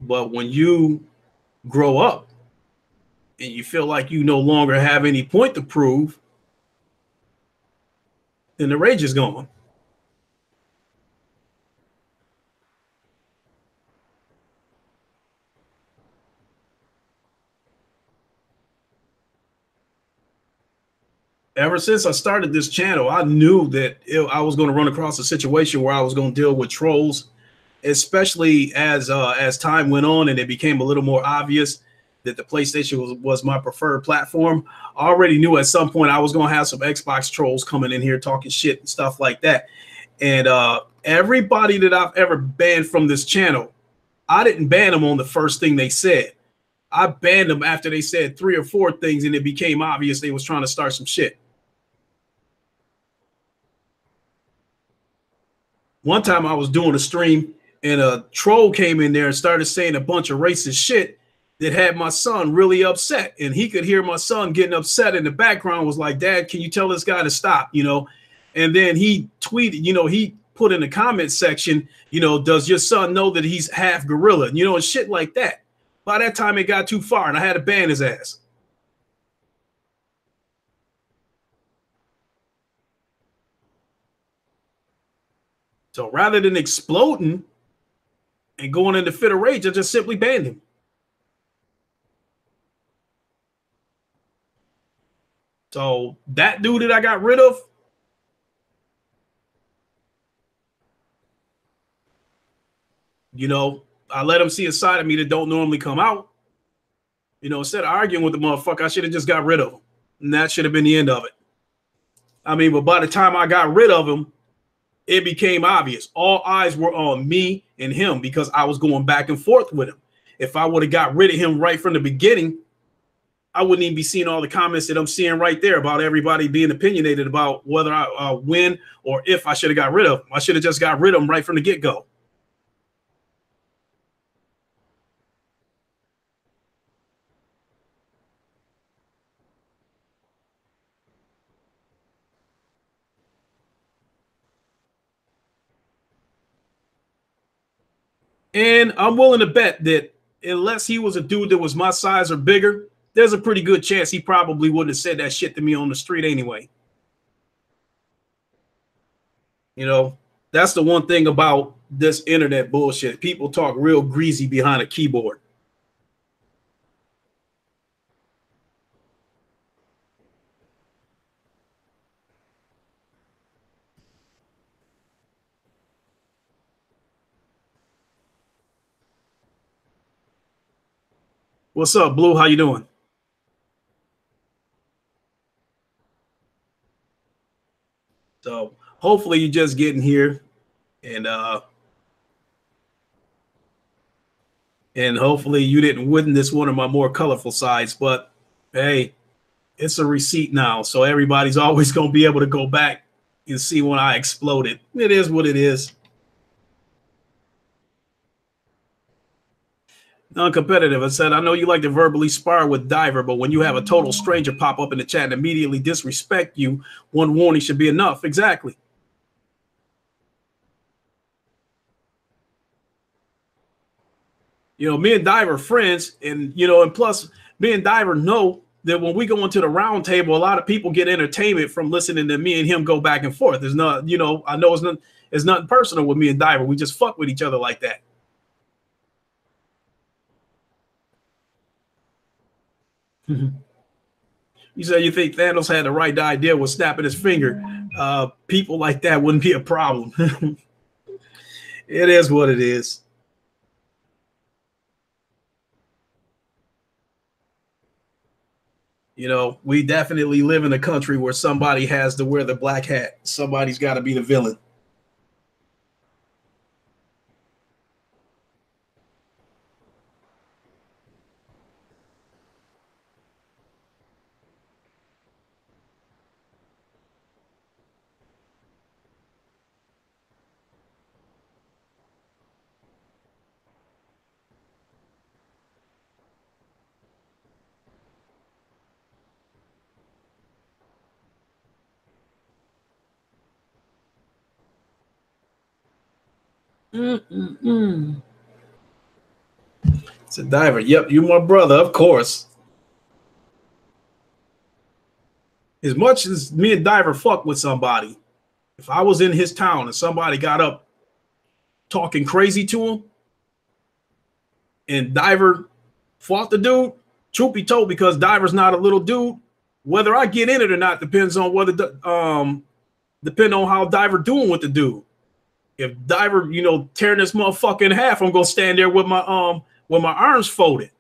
But when you grow up and you feel like you no longer have any point to prove, then the rage is gone. Ever since I started this channel, I knew that I was going to run across a situation where I was going to deal with trolls, especially as time went on and it became a little more obvious that the PlayStation was my preferred platform. I already knew at some point I was going to have some Xbox trolls coming in here talking shit and stuff like that. And everybody that I've ever banned from this channel, I didn't ban them on the first thing they said. I banned them after they said 3 or 4 things and it became obvious they was trying to start some shit. One time I was doing a stream and a troll came in there and started saying a bunch of racist shit that had my son really upset. And he could hear my son getting upset in the background, was like, Dad, can you tell this guy to stop? You know, and then he tweeted, you know, he put in the comment section, you know, does your son know that he's half gorilla? You know, and shit like that. By that time, it got too far and I had to ban his ass. So rather than exploding and going into fit of rage, I just simply banned him. So that dude that I got rid of, you know, I let him see a side of me that don't normally come out. You know, instead of arguing with the motherfucker, I should have just got rid of him. And that should have been the end of it. I mean, but by the time I got rid of him, it became obvious. All eyes were on me and him because I was going back and forth with him. If I would have got rid of him right from the beginning, I wouldn't even be seeing all the comments that I'm seeing right there about everybody being opinionated about whether I win or if I should have got rid of him. I should have just got rid of him right from the get-go. And I'm willing to bet that unless he was a dude that was my size or bigger, there's a pretty good chance he probably wouldn't have said that shit to me on the street anyway. You know, that's the one thing about this internet bullshit. People talk real greasy behind a keyboard. What's up, Blue? How you doing? So hopefully you're just getting here and hopefully you didn't witness one of my more colorful sides, but hey, it's a receipt now. So everybody's always going to be able to go back and see when I exploded. It is what it is. Non-competitive. I said, I know you like to verbally spar with Diver, but when you have a total stranger pop up in the chat and immediately disrespect you, one warning should be enough. Exactly. You know, me and Diver are friends, and you know, and plus me and Diver know that when we go into the round table, a lot of people get entertainment from listening to me and him go back and forth. There's not, you know, I know it's nothing personal with me and Diver. We just fuck with each other like that. You say you think Thanos had the right idea with snapping his finger. People like that wouldn't be a problem. It is what it is. You know, we definitely live in a country where somebody has to wear the black hat. Somebody's got to be the villain. It's a Diver. Yep, you my brother, of course. As much as me and Diver fuck with somebody, if I was in his town and somebody got up talking crazy to him and Diver fought the dude, truth be told, because Diver's not a little dude, whether I get in it or not depends on whether depend on how Diver doing with the dude. If Diver, you know, tearing this motherfucker in half, I'm gonna stand there with my arms folded.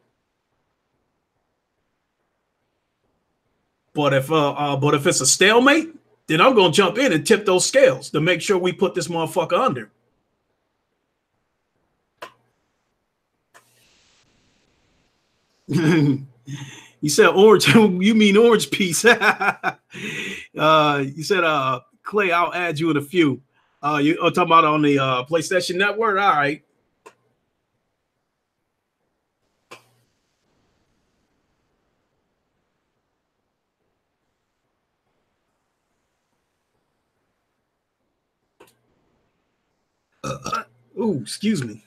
But if it's a stalemate, then I'm gonna jump in and tip those scales to make sure we put this motherfucker under. You said orange. You mean orange piece? You said Clay. I'll add you in a few. You are talking about on the PlayStation Network? All right. Ooh, excuse me.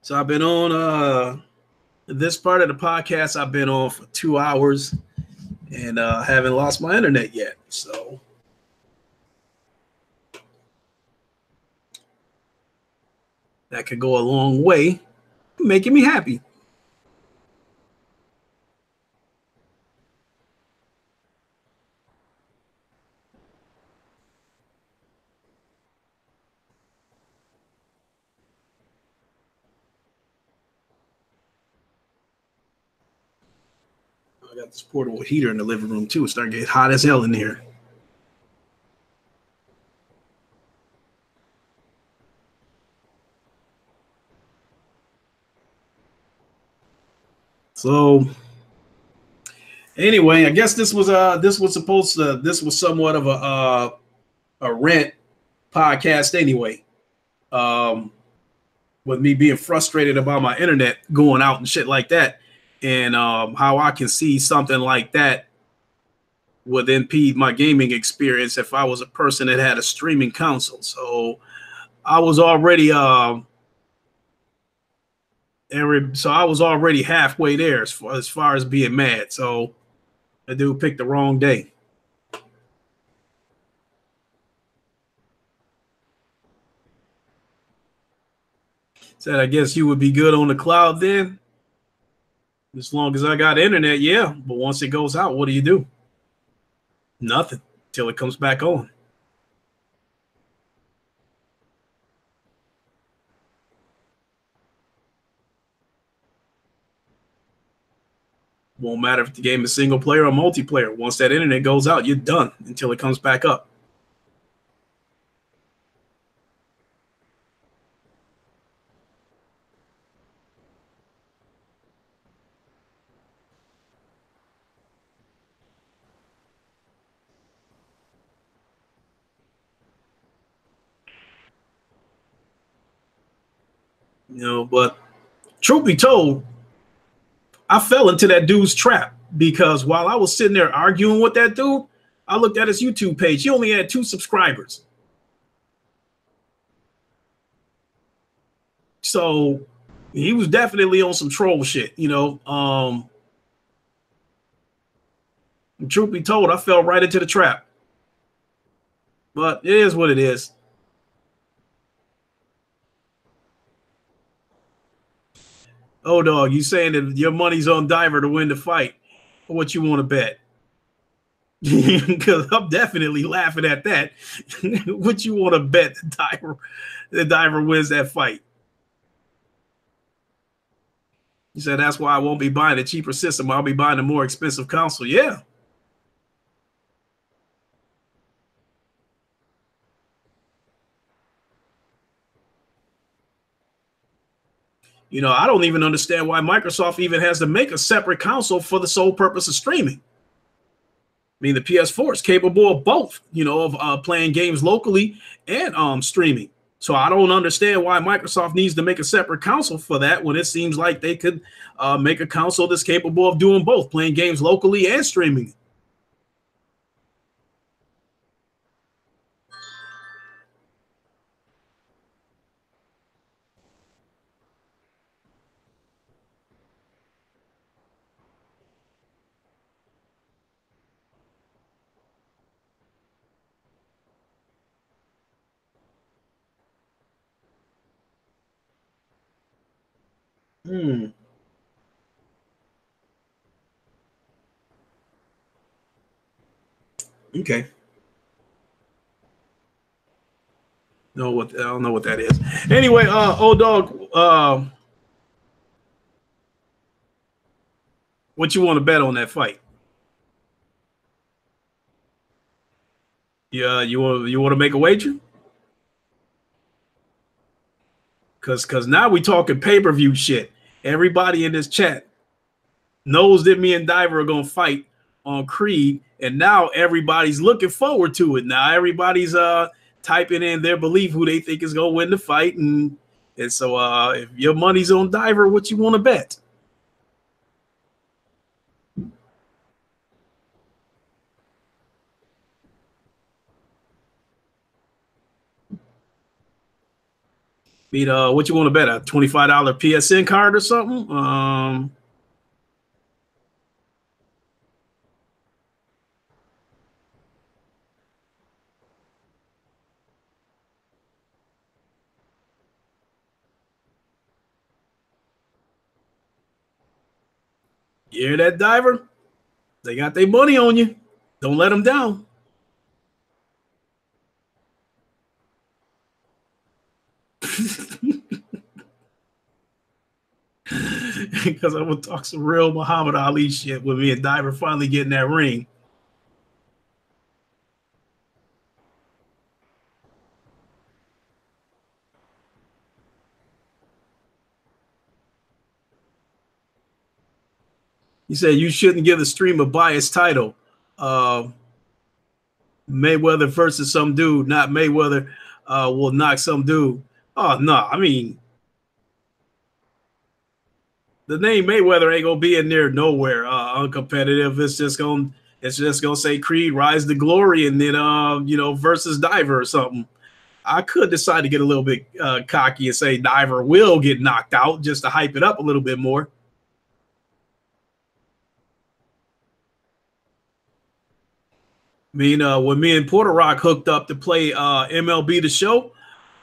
So I've been on this part of the podcast. I've been on for 2 hours and haven't lost my internet yet. So that could go a long way, making me happy. I got this portable heater in the living room too. It's starting to get hot as hell in here. So anyway, I guess this was somewhat of a rant podcast anyway. With me being frustrated about my internet going out and shit like that, and how I can see something like that would impede my gaming experience if I was a person that had a streaming console. So I was already halfway there as far as being mad. So the dude picked the wrong day. Said, I guess you would be good on the cloud then. As long as I got internet, yeah. But once it goes out, what do you do? Nothing till it comes back on. Won't matter if the game is single player or multiplayer. Once that internet goes out, you're done until it comes back up. You know, but truth be told, I fell into that dude's trap because while I was sitting there arguing with that dude, I looked at his YouTube page. He only had 2 subscribers. So he was definitely on some troll shit, you know. Truth be told, I fell right into the trap. But it is what it is. Oh, dog, you saying that your money's on Diver to win the fight? What you want to bet? Because I'm definitely laughing at that. What you want to bet the diver wins that fight? You said that's why I won't be buying a cheaper system. I'll be buying a more expensive console. Yeah. You know, I don't even understand why Microsoft even has to make a separate console for the sole purpose of streaming. I mean, the PS4 is capable of both, you know, of playing games locally and streaming. So I don't understand why Microsoft needs to make a separate console for that when it seems like they could make a console that's capable of doing both, playing games locally and streaming. Hmm. Okay. I don't know what that is. Anyway, old dog. What you want to bet on that fight? Yeah, you want to make a wager? Cause now we talking pay-per-view shit. Everybody in this chat knows that me and Diver are gonna fight on Creed, and now everybody's looking forward to it. Now everybody's typing in their belief who they think is gonna win the fight, and so if your money's on Diver, what you want to bet? What you want to bet? A $25 PSN card or something? You hear that, Diver? They got their money on you. Don't let them down. Because I'm gonna talk some real Muhammad Ali shit with me and Diver finally getting that ring. He said you shouldn't give the stream a biased title. Mayweather versus some dude, not Mayweather will knock some dude. Oh no, I mean the name Mayweather ain't gonna be in there nowhere. Uncompetitive. It's just gonna say Creed Rise to Glory, and then versus Diver or something. I could decide to get a little bit cocky and say Diver will get knocked out just to hype it up a little bit more. I mean, when me and Porter Rock hooked up to play MLB The Show,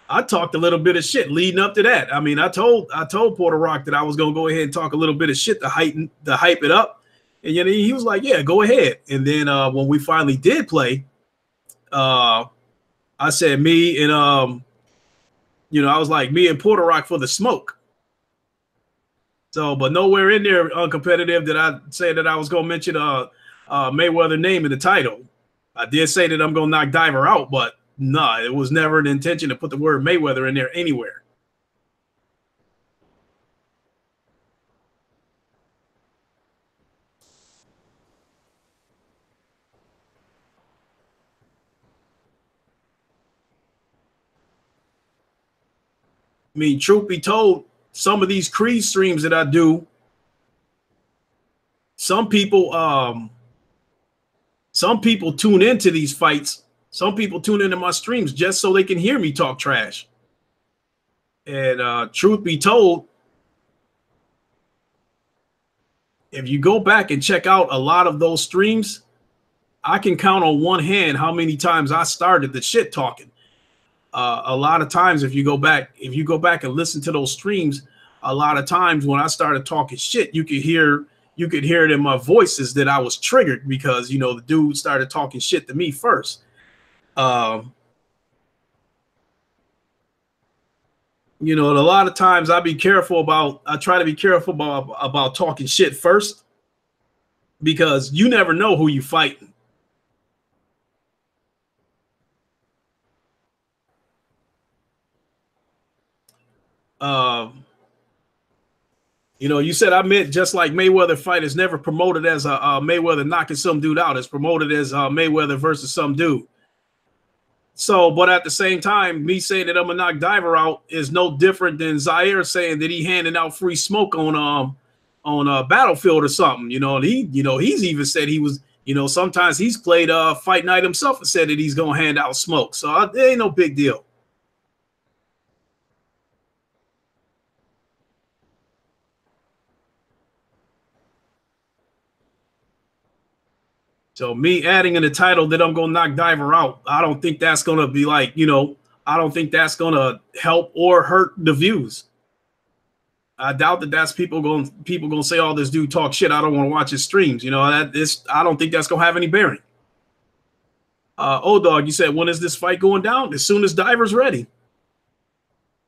I talked a little bit of shit leading up to that. I mean, I told Porter Rock that I was gonna go ahead and talk a little bit of shit to hype it up, and he was like, "Yeah, go ahead." And then when we finally did play, I said me and I was like me and Porter Rock for the smoke. So, but nowhere in there uncompetitive did I say that I was gonna mention Mayweather name in the title. I did say that I'm gonna knock Diver out, but no, it was never an intention to put the word Mayweather in there anywhere. I mean, truth be told, some of these Creed streams that I do, some people tune into these fights. Some people tune into my streams just so they can hear me talk trash. And truth be told, if you go back and check out a lot of those streams, I can count on one hand how many times I started the shit talking. A lot of times, if you go back and listen to those streams, a lot of times when I started talking shit, you could hear it in my voices that I was triggered because the dude started talking shit to me first. A lot of times I try to be careful about talking shit first, because you never know who you fighting. You said I meant just like Mayweather fight is never promoted as a Mayweather knocking some dude out. It's promoted as Mayweather versus some dude. So, but at the same time, me saying that I'm gonna knock Diver out is no different than Zaire saying that he handing out free smoke on Battlefield or something. He's even said he was. Sometimes he's played Fight Night himself and said that he's gonna hand out smoke. So it ain't no big deal. So me adding in the title that I'm going to knock Diver out, I don't think that's going to be like, I don't think that's going to help or hurt the views. I doubt that that's people going to say, "Oh, this dude talk shit. I don't want to watch his streams." I don't think that's going to have any bearing. Dog, you said, when is this fight going down? As soon as Diver's ready.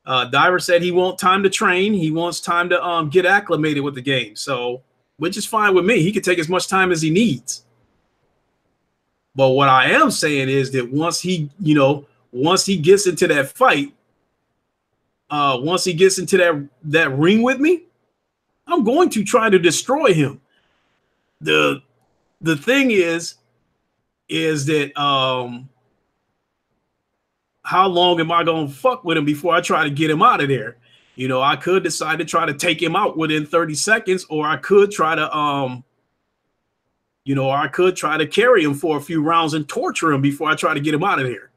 Diver said he wants time to train. He wants time to get acclimated with the game. So which is fine with me. He can take as much time as he needs. But what I am saying is that once he, once he gets into that fight, once he gets into that ring with me, I'm going to try to destroy him. The thing is that how long am I going to fuck with him before I try to get him out of there? I could decide to try to take him out within 30 seconds, or I could try to I could try to carry him for a few rounds and torture him before I try to get him out of there.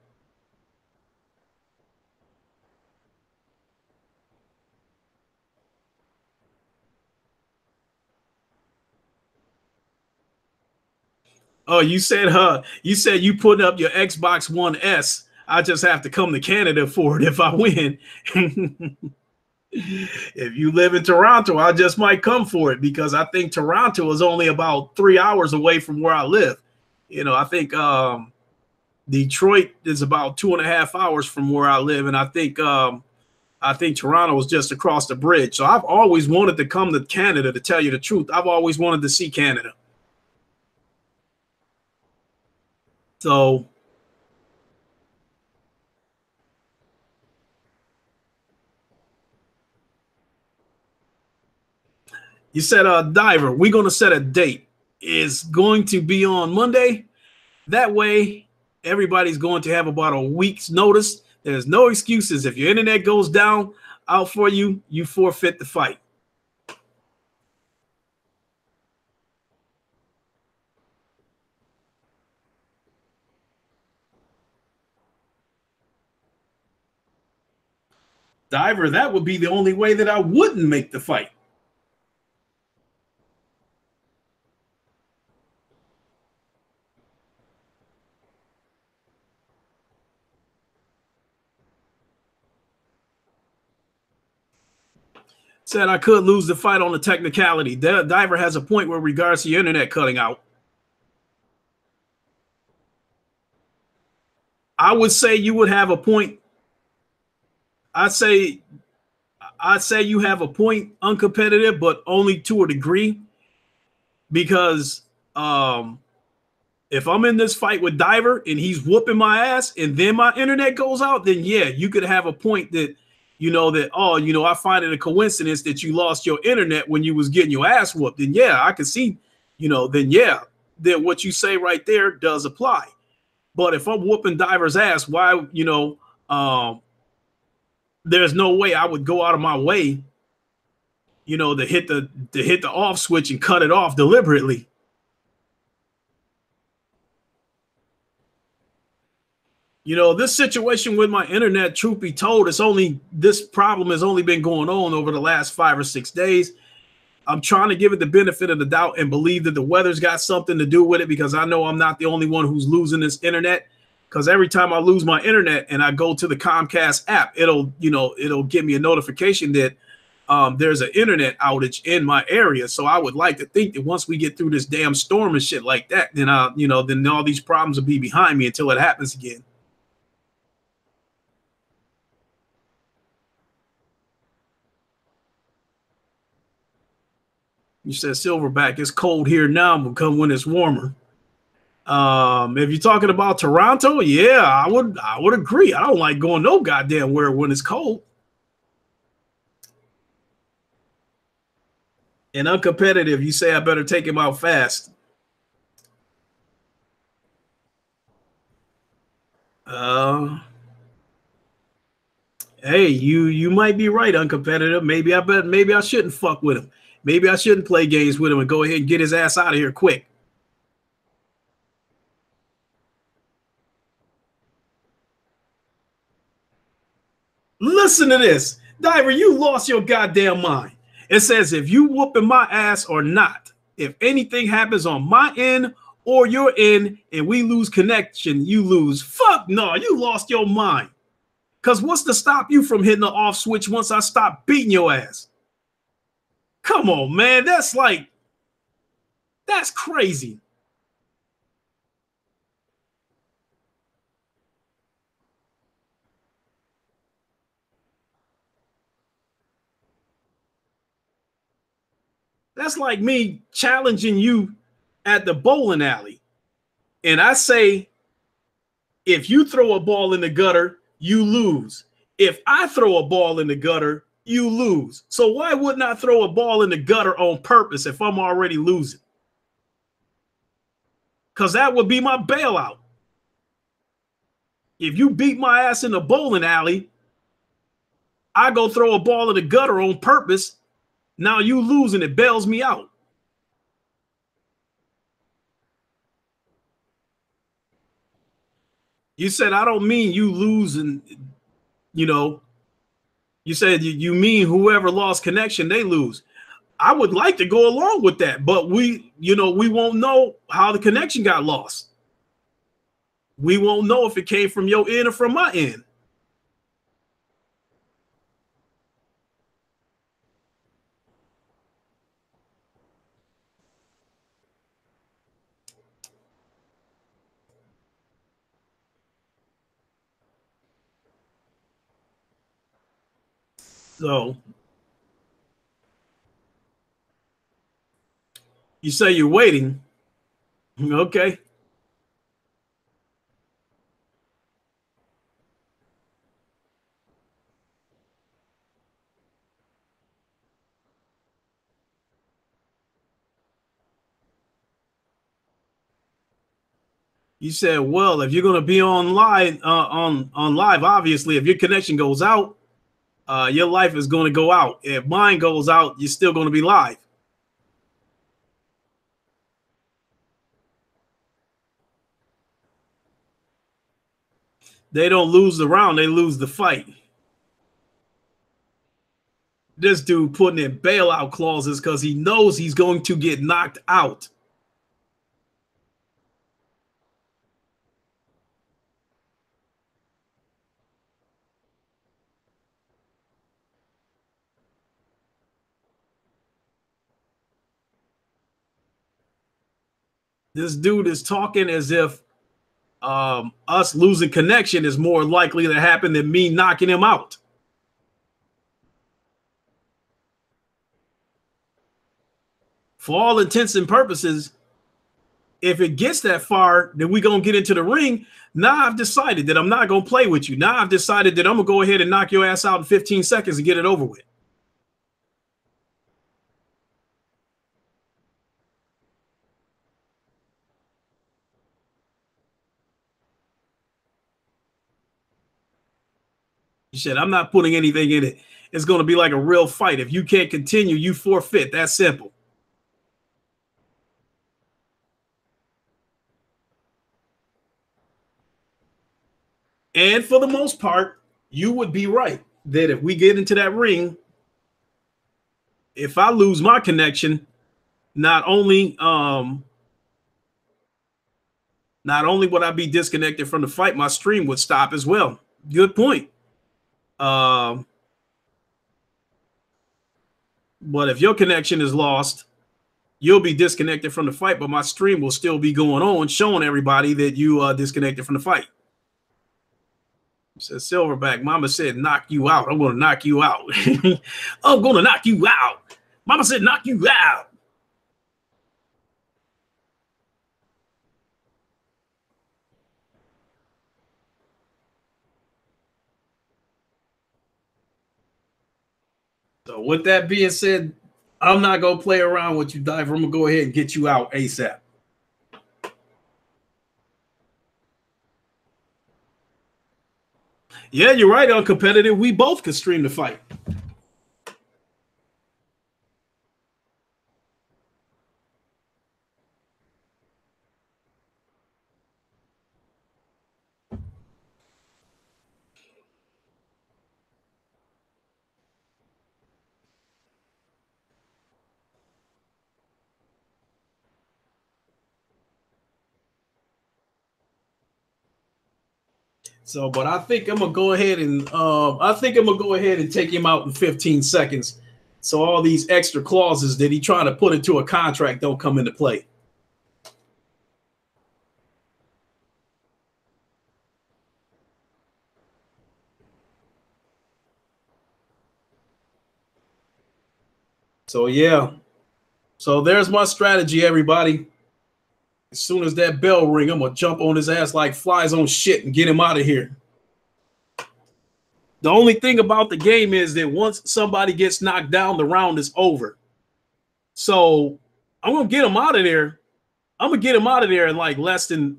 Oh, you said you put up your Xbox One S. I just have to come to Canada for it if I win. If you live in Toronto, I just might come for it, because I think Toronto is only about 3 hours away from where I live. I think Detroit is about 2.5 hours from where I live, and I think Toronto is just across the bridge. So I've always wanted to come to Canada, to tell you the truth. I've always wanted to see Canada. So you said, Diver, we're going to set a date. It's going to be on Monday. That way, everybody's going to have about a week's notice. There's no excuses. If your internet goes down out for you, you forfeit the fight. Diver, that would be the only way that I wouldn't make the fight. Said I could lose the fight on the technicality. Diver has a point with regards to your internet cutting out. I would say you would have a point. I'd say you have a point, uncompetitive, but only to a degree. Because if I'm in this fight with Diver and he's whooping my ass and then my internet goes out, then yeah, you could have a point that, I find it a coincidence that you lost your internet when you was getting your ass whooped. Then yeah, I can see, then what you say right there does apply. But if I'm whooping Diver's ass, why, there's no way I would go out of my way, to hit the off switch and cut it off deliberately. This situation with my internet, truth be told, this problem has only been going on over the last 5 or 6 days. I'm trying to give it the benefit of the doubt and believe that the weather's got something to do with it, because I know I'm not the only one who's losing this internet. Because every time I lose my internet and I go to the Comcast app, it'll give me a notification that there's an internet outage in my area. So I would like to think that once we get through this damn storm and shit like that, then then all these problems will be behind me until it happens again. You said Silverback, it's cold here now, but come when it's warmer. If you're talking about Toronto, yeah, I would agree. I don't like going no goddamn where when it's cold. And uncompetitive, you say I better take him out fast. Hey, you might be right, uncompetitive. Maybe I shouldn't fuck with him. Maybe I shouldn't play games with him and go ahead and get his ass out of here quick. Listen to this. Diver, you lost your goddamn mind. It says if you whooping my ass or not, if anything happens on my end or your end and we lose connection, you lose. Fuck no, you lost your mind. Because what's to stop you from hitting the off switch once I stop beating your ass? Come on, man. That's crazy. That's like me challenging you at the bowling alley. And I say, if you throw a ball in the gutter, you lose. If I throw a ball in the gutter, you lose. So why wouldn't I throw a ball in the gutter on purpose if I'm already losing? Because that would be my bailout. If you beat my ass in the bowling alley, I go throw a ball in the gutter on purpose. Now you lose and it bails me out. You said, I don't mean you lose and, you know, you said you mean whoever lost connection, they lose. I would like to go along with that, but we won't know how the connection got lost. We won't know if it came from your end or from my end. So you say you're waiting. Okay. You said, well, if you're going to be on live, on live, obviously, if your connection goes out, your life is going to go out. If mine goes out, you're still going to be live. They don't lose the round, they lose the fight. This dude putting in bailout clauses because he knows he's going to get knocked out. This dude is talking as if us losing connection is more likely to happen than me knocking him out. For all intents and purposes, if it gets that far, then we're going to get into the ring. Now I've decided that I'm not going to play with you. Now I've decided that I'm going to go ahead and knock your ass out in 15 seconds and get it over with. You said, I'm not putting anything in it. It's going to be like a real fight. If you can't continue, you forfeit. That's simple. And for the most part, you would be right that if we get into that ring, if I lose my connection, not only would I be disconnected from the fight, my stream would stop as well. Good point. But if your connection is lost, you'll be disconnected from the fight, but my stream will still be going on, showing everybody that you disconnected from the fight. Says Silverback, Mama said, knock you out. I'm going to knock you out. I'm going to knock you out. Mama said, knock you out. So with that being said, I'm not going to play around with you, Diver. I'm going to go ahead and get you out ASAP. Yeah, you're right. On competitive, we both could stream the fight. So, but I think I'm gonna go ahead and take him out in 15 seconds. So all these extra clauses that he trying to put into a contract don't come into play. So yeah. So there's my strategy, everybody. As soon as that bell ring, I'm gonna jump on his ass like flies on shit and get him out of here. The only thing about the game is that once somebody gets knocked down, the round is over. So I'm gonna get him out of there. I'm gonna get him out of there in like less than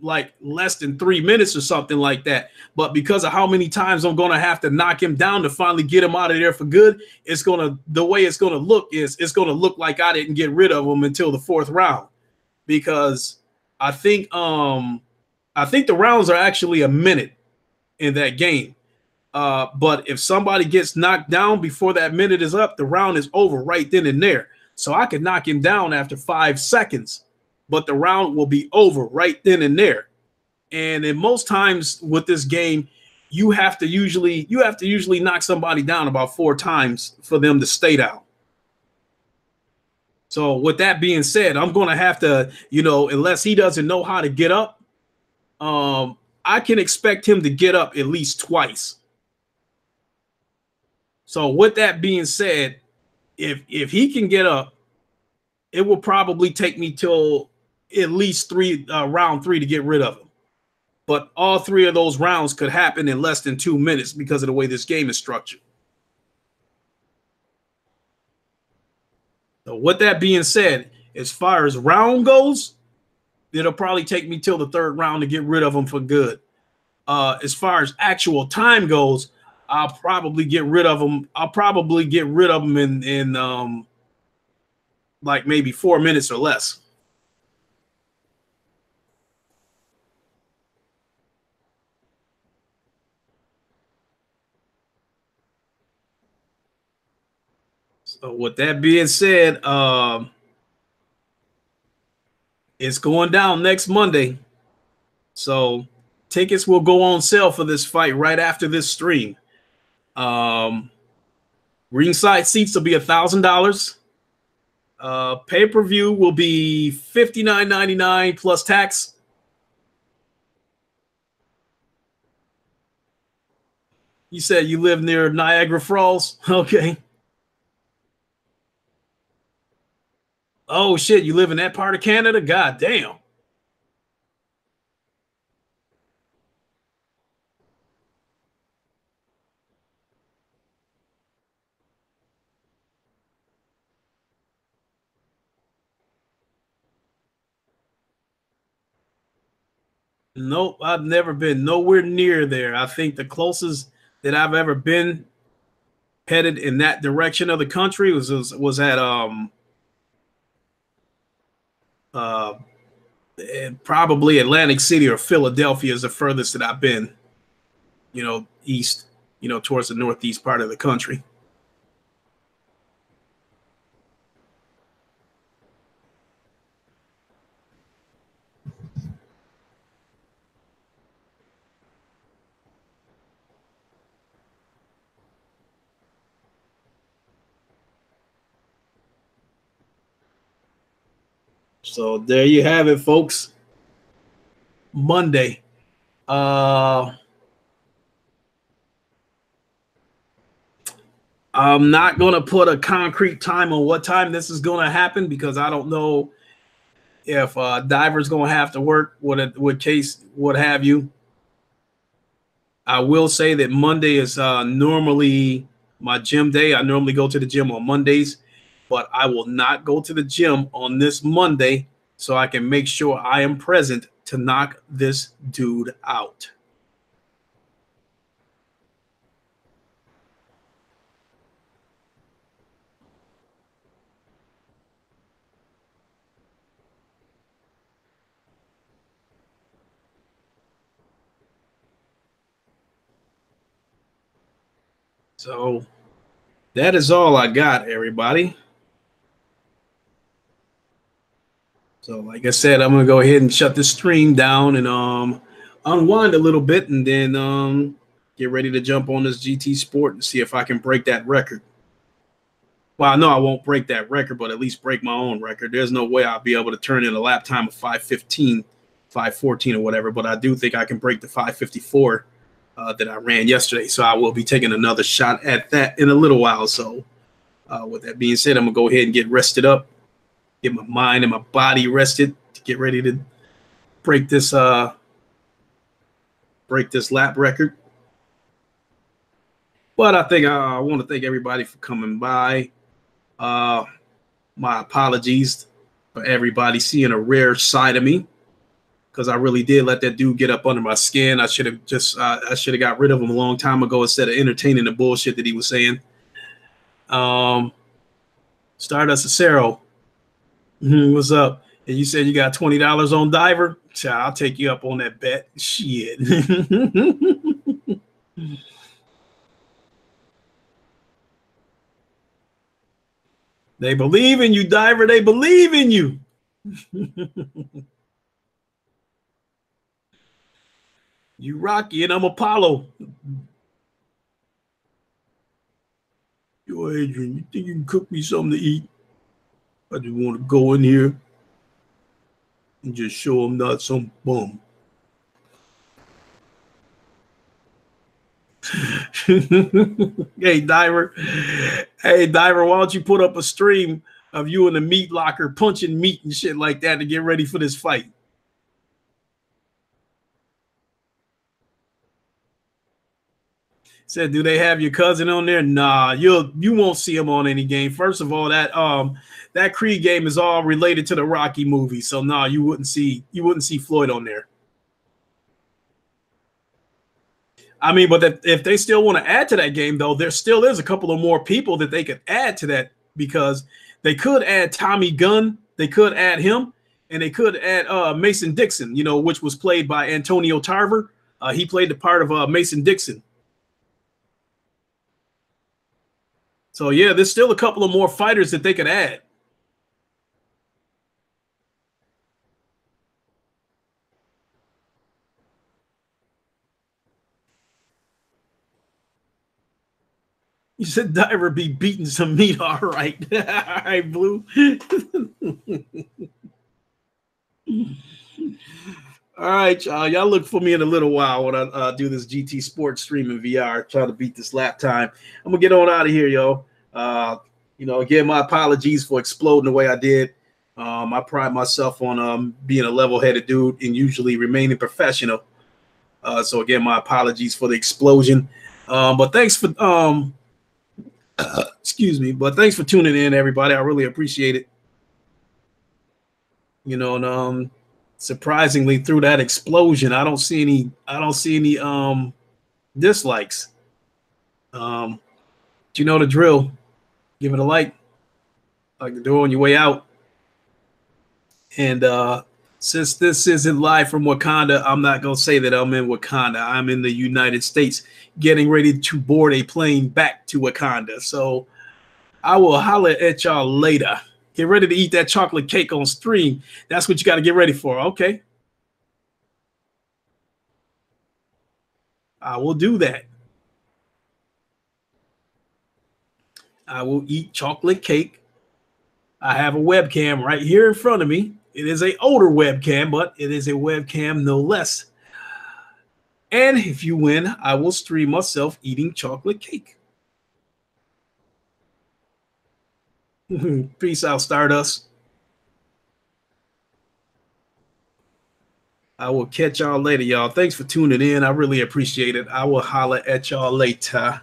3 minutes or something like that. But because of how many times I'm gonna have to knock him down to finally get him out of there for good, the way it's gonna look is it's gonna look like I didn't get rid of him until the 4th round, because I think the rounds are actually a minute in that game. But if somebody gets knocked down before that minute is up, the round is over right then and there. So I could knock him down after 5 seconds, but the round will be over right then and there. And in most times with this game, you have to usually knock somebody down about 4 times for them to stay down. So with that being said, I'm going to have to, unless he doesn't know how to get up, I can expect him to get up at least twice. So with that being said, if he can get up, it will probably take me till at least round 3 to get rid of him. But all 3 of those rounds could happen in less than 2 minutes because of the way this game is structured. So with that being said, as far as round goes, it'll probably take me till the 3rd round to get rid of him for good. As far as actual time goes, I'll probably get rid of him. In like maybe 4 minutes or less. So with that being said, it's going down next Monday. So tickets will go on sale for this fight right after this stream. Ringside seats will be $1,000. Pay-per-view will be $59.99 plus tax. You said you live near Niagara Falls? Okay. Oh, shit, you live in that part of Canada? God damn. Nope, I've never been nowhere near there. I think the closest that I've ever been headed in that direction of the country was at probably Atlantic City or Philadelphia is the furthest that I've been, east, towards the northeast part of the country. So there you have it, folks. Monday. I'm not going to put a concrete time on what time this is going to happen because I don't know if Diver's going to have to work, what have you. I will say that Monday is normally my gym day. I normally go to the gym on Mondays, but I will not go to the gym on this Monday so I can make sure I am present to knock this dude out. So that is all I got, everybody. So like I said, I'm going to go ahead and shut the stream down and unwind a little bit and then get ready to jump on this GT Sport and see if I can break that record. Well, I know I won't break that record, but at least break my own record. There's no way I'll be able to turn in a lap time of 5:15, 5:14 or whatever, but I do think I can break the 5:54 that I ran yesterday. So I will be taking another shot at that in a little while. So with that being said, I'm going to go ahead and get rested up get my mind and my body rested to get ready to break this lap record. But I think I want to thank everybody for coming by. My apologies for everybody seeing a rare side of me, because I really did let that dude get up under my skin. I should have got rid of him a long time ago instead of entertaining the bullshit that he was saying. Stardust Acero, what's up? And you said you got $20 on Diver? I'll take you up on that bet. Shit. They believe in you, Diver. They believe in you. You Rocky and I'm Apollo. Yo, Adrian, you think you can cook me something to eat? I just want to go in here and just show him not some bum. Hey, Diver. Hey, Diver, why don't you put up a stream of you in the meat locker punching meat and shit like that to get ready for this fight? Said, do they have your cousin on there? Nah, you won't see him on any game. First of all, that Creed game is all related to the Rocky movie, so nah, you wouldn't see Floyd on there. I mean, but if they still want to add to that game, though, there still is a couple of more people that they could add to that, because they could add Tommy Gunn, they could add him, and they could add Mason Dixon, which was played by Antonio Tarver. He played the part of Mason Dixon. So, yeah, there's still a couple of more fighters that they could add. You said Diver be beating some meat. All right. All right, Blue. All right, y'all. Y'all look for me in a little while when I do this GT Sports stream in VR, try to beat this lap time. I'm going to get on out of here, yo. Again, my apologies for exploding the way I did. I pride myself on being a level-headed dude and usually remaining professional. So, again, my apologies for the explosion. But thanks for excuse me. But thanks for tuning in, everybody. I really appreciate it. Surprisingly, through that explosion, I don't see any dislikes. Do you know the drill? Give it a like the door on your way out. And since this isn't live from Wakanda, I'm not gonna say that I'm in Wakanda. I'm in the United States, getting ready to board a plane back to Wakanda. So I will holler at y'all later. Get ready to eat that chocolate cake on stream. That's what you got to get ready for. Okay. I will do that. I will eat chocolate cake. I have a webcam right here in front of me. It is an older webcam, but it is a webcam no less. And if you win, I will stream myself eating chocolate cake. Peace out, Stardust. I will catch y'all later, y'all. Thanks for tuning in. I really appreciate it. I will holler at y'all later.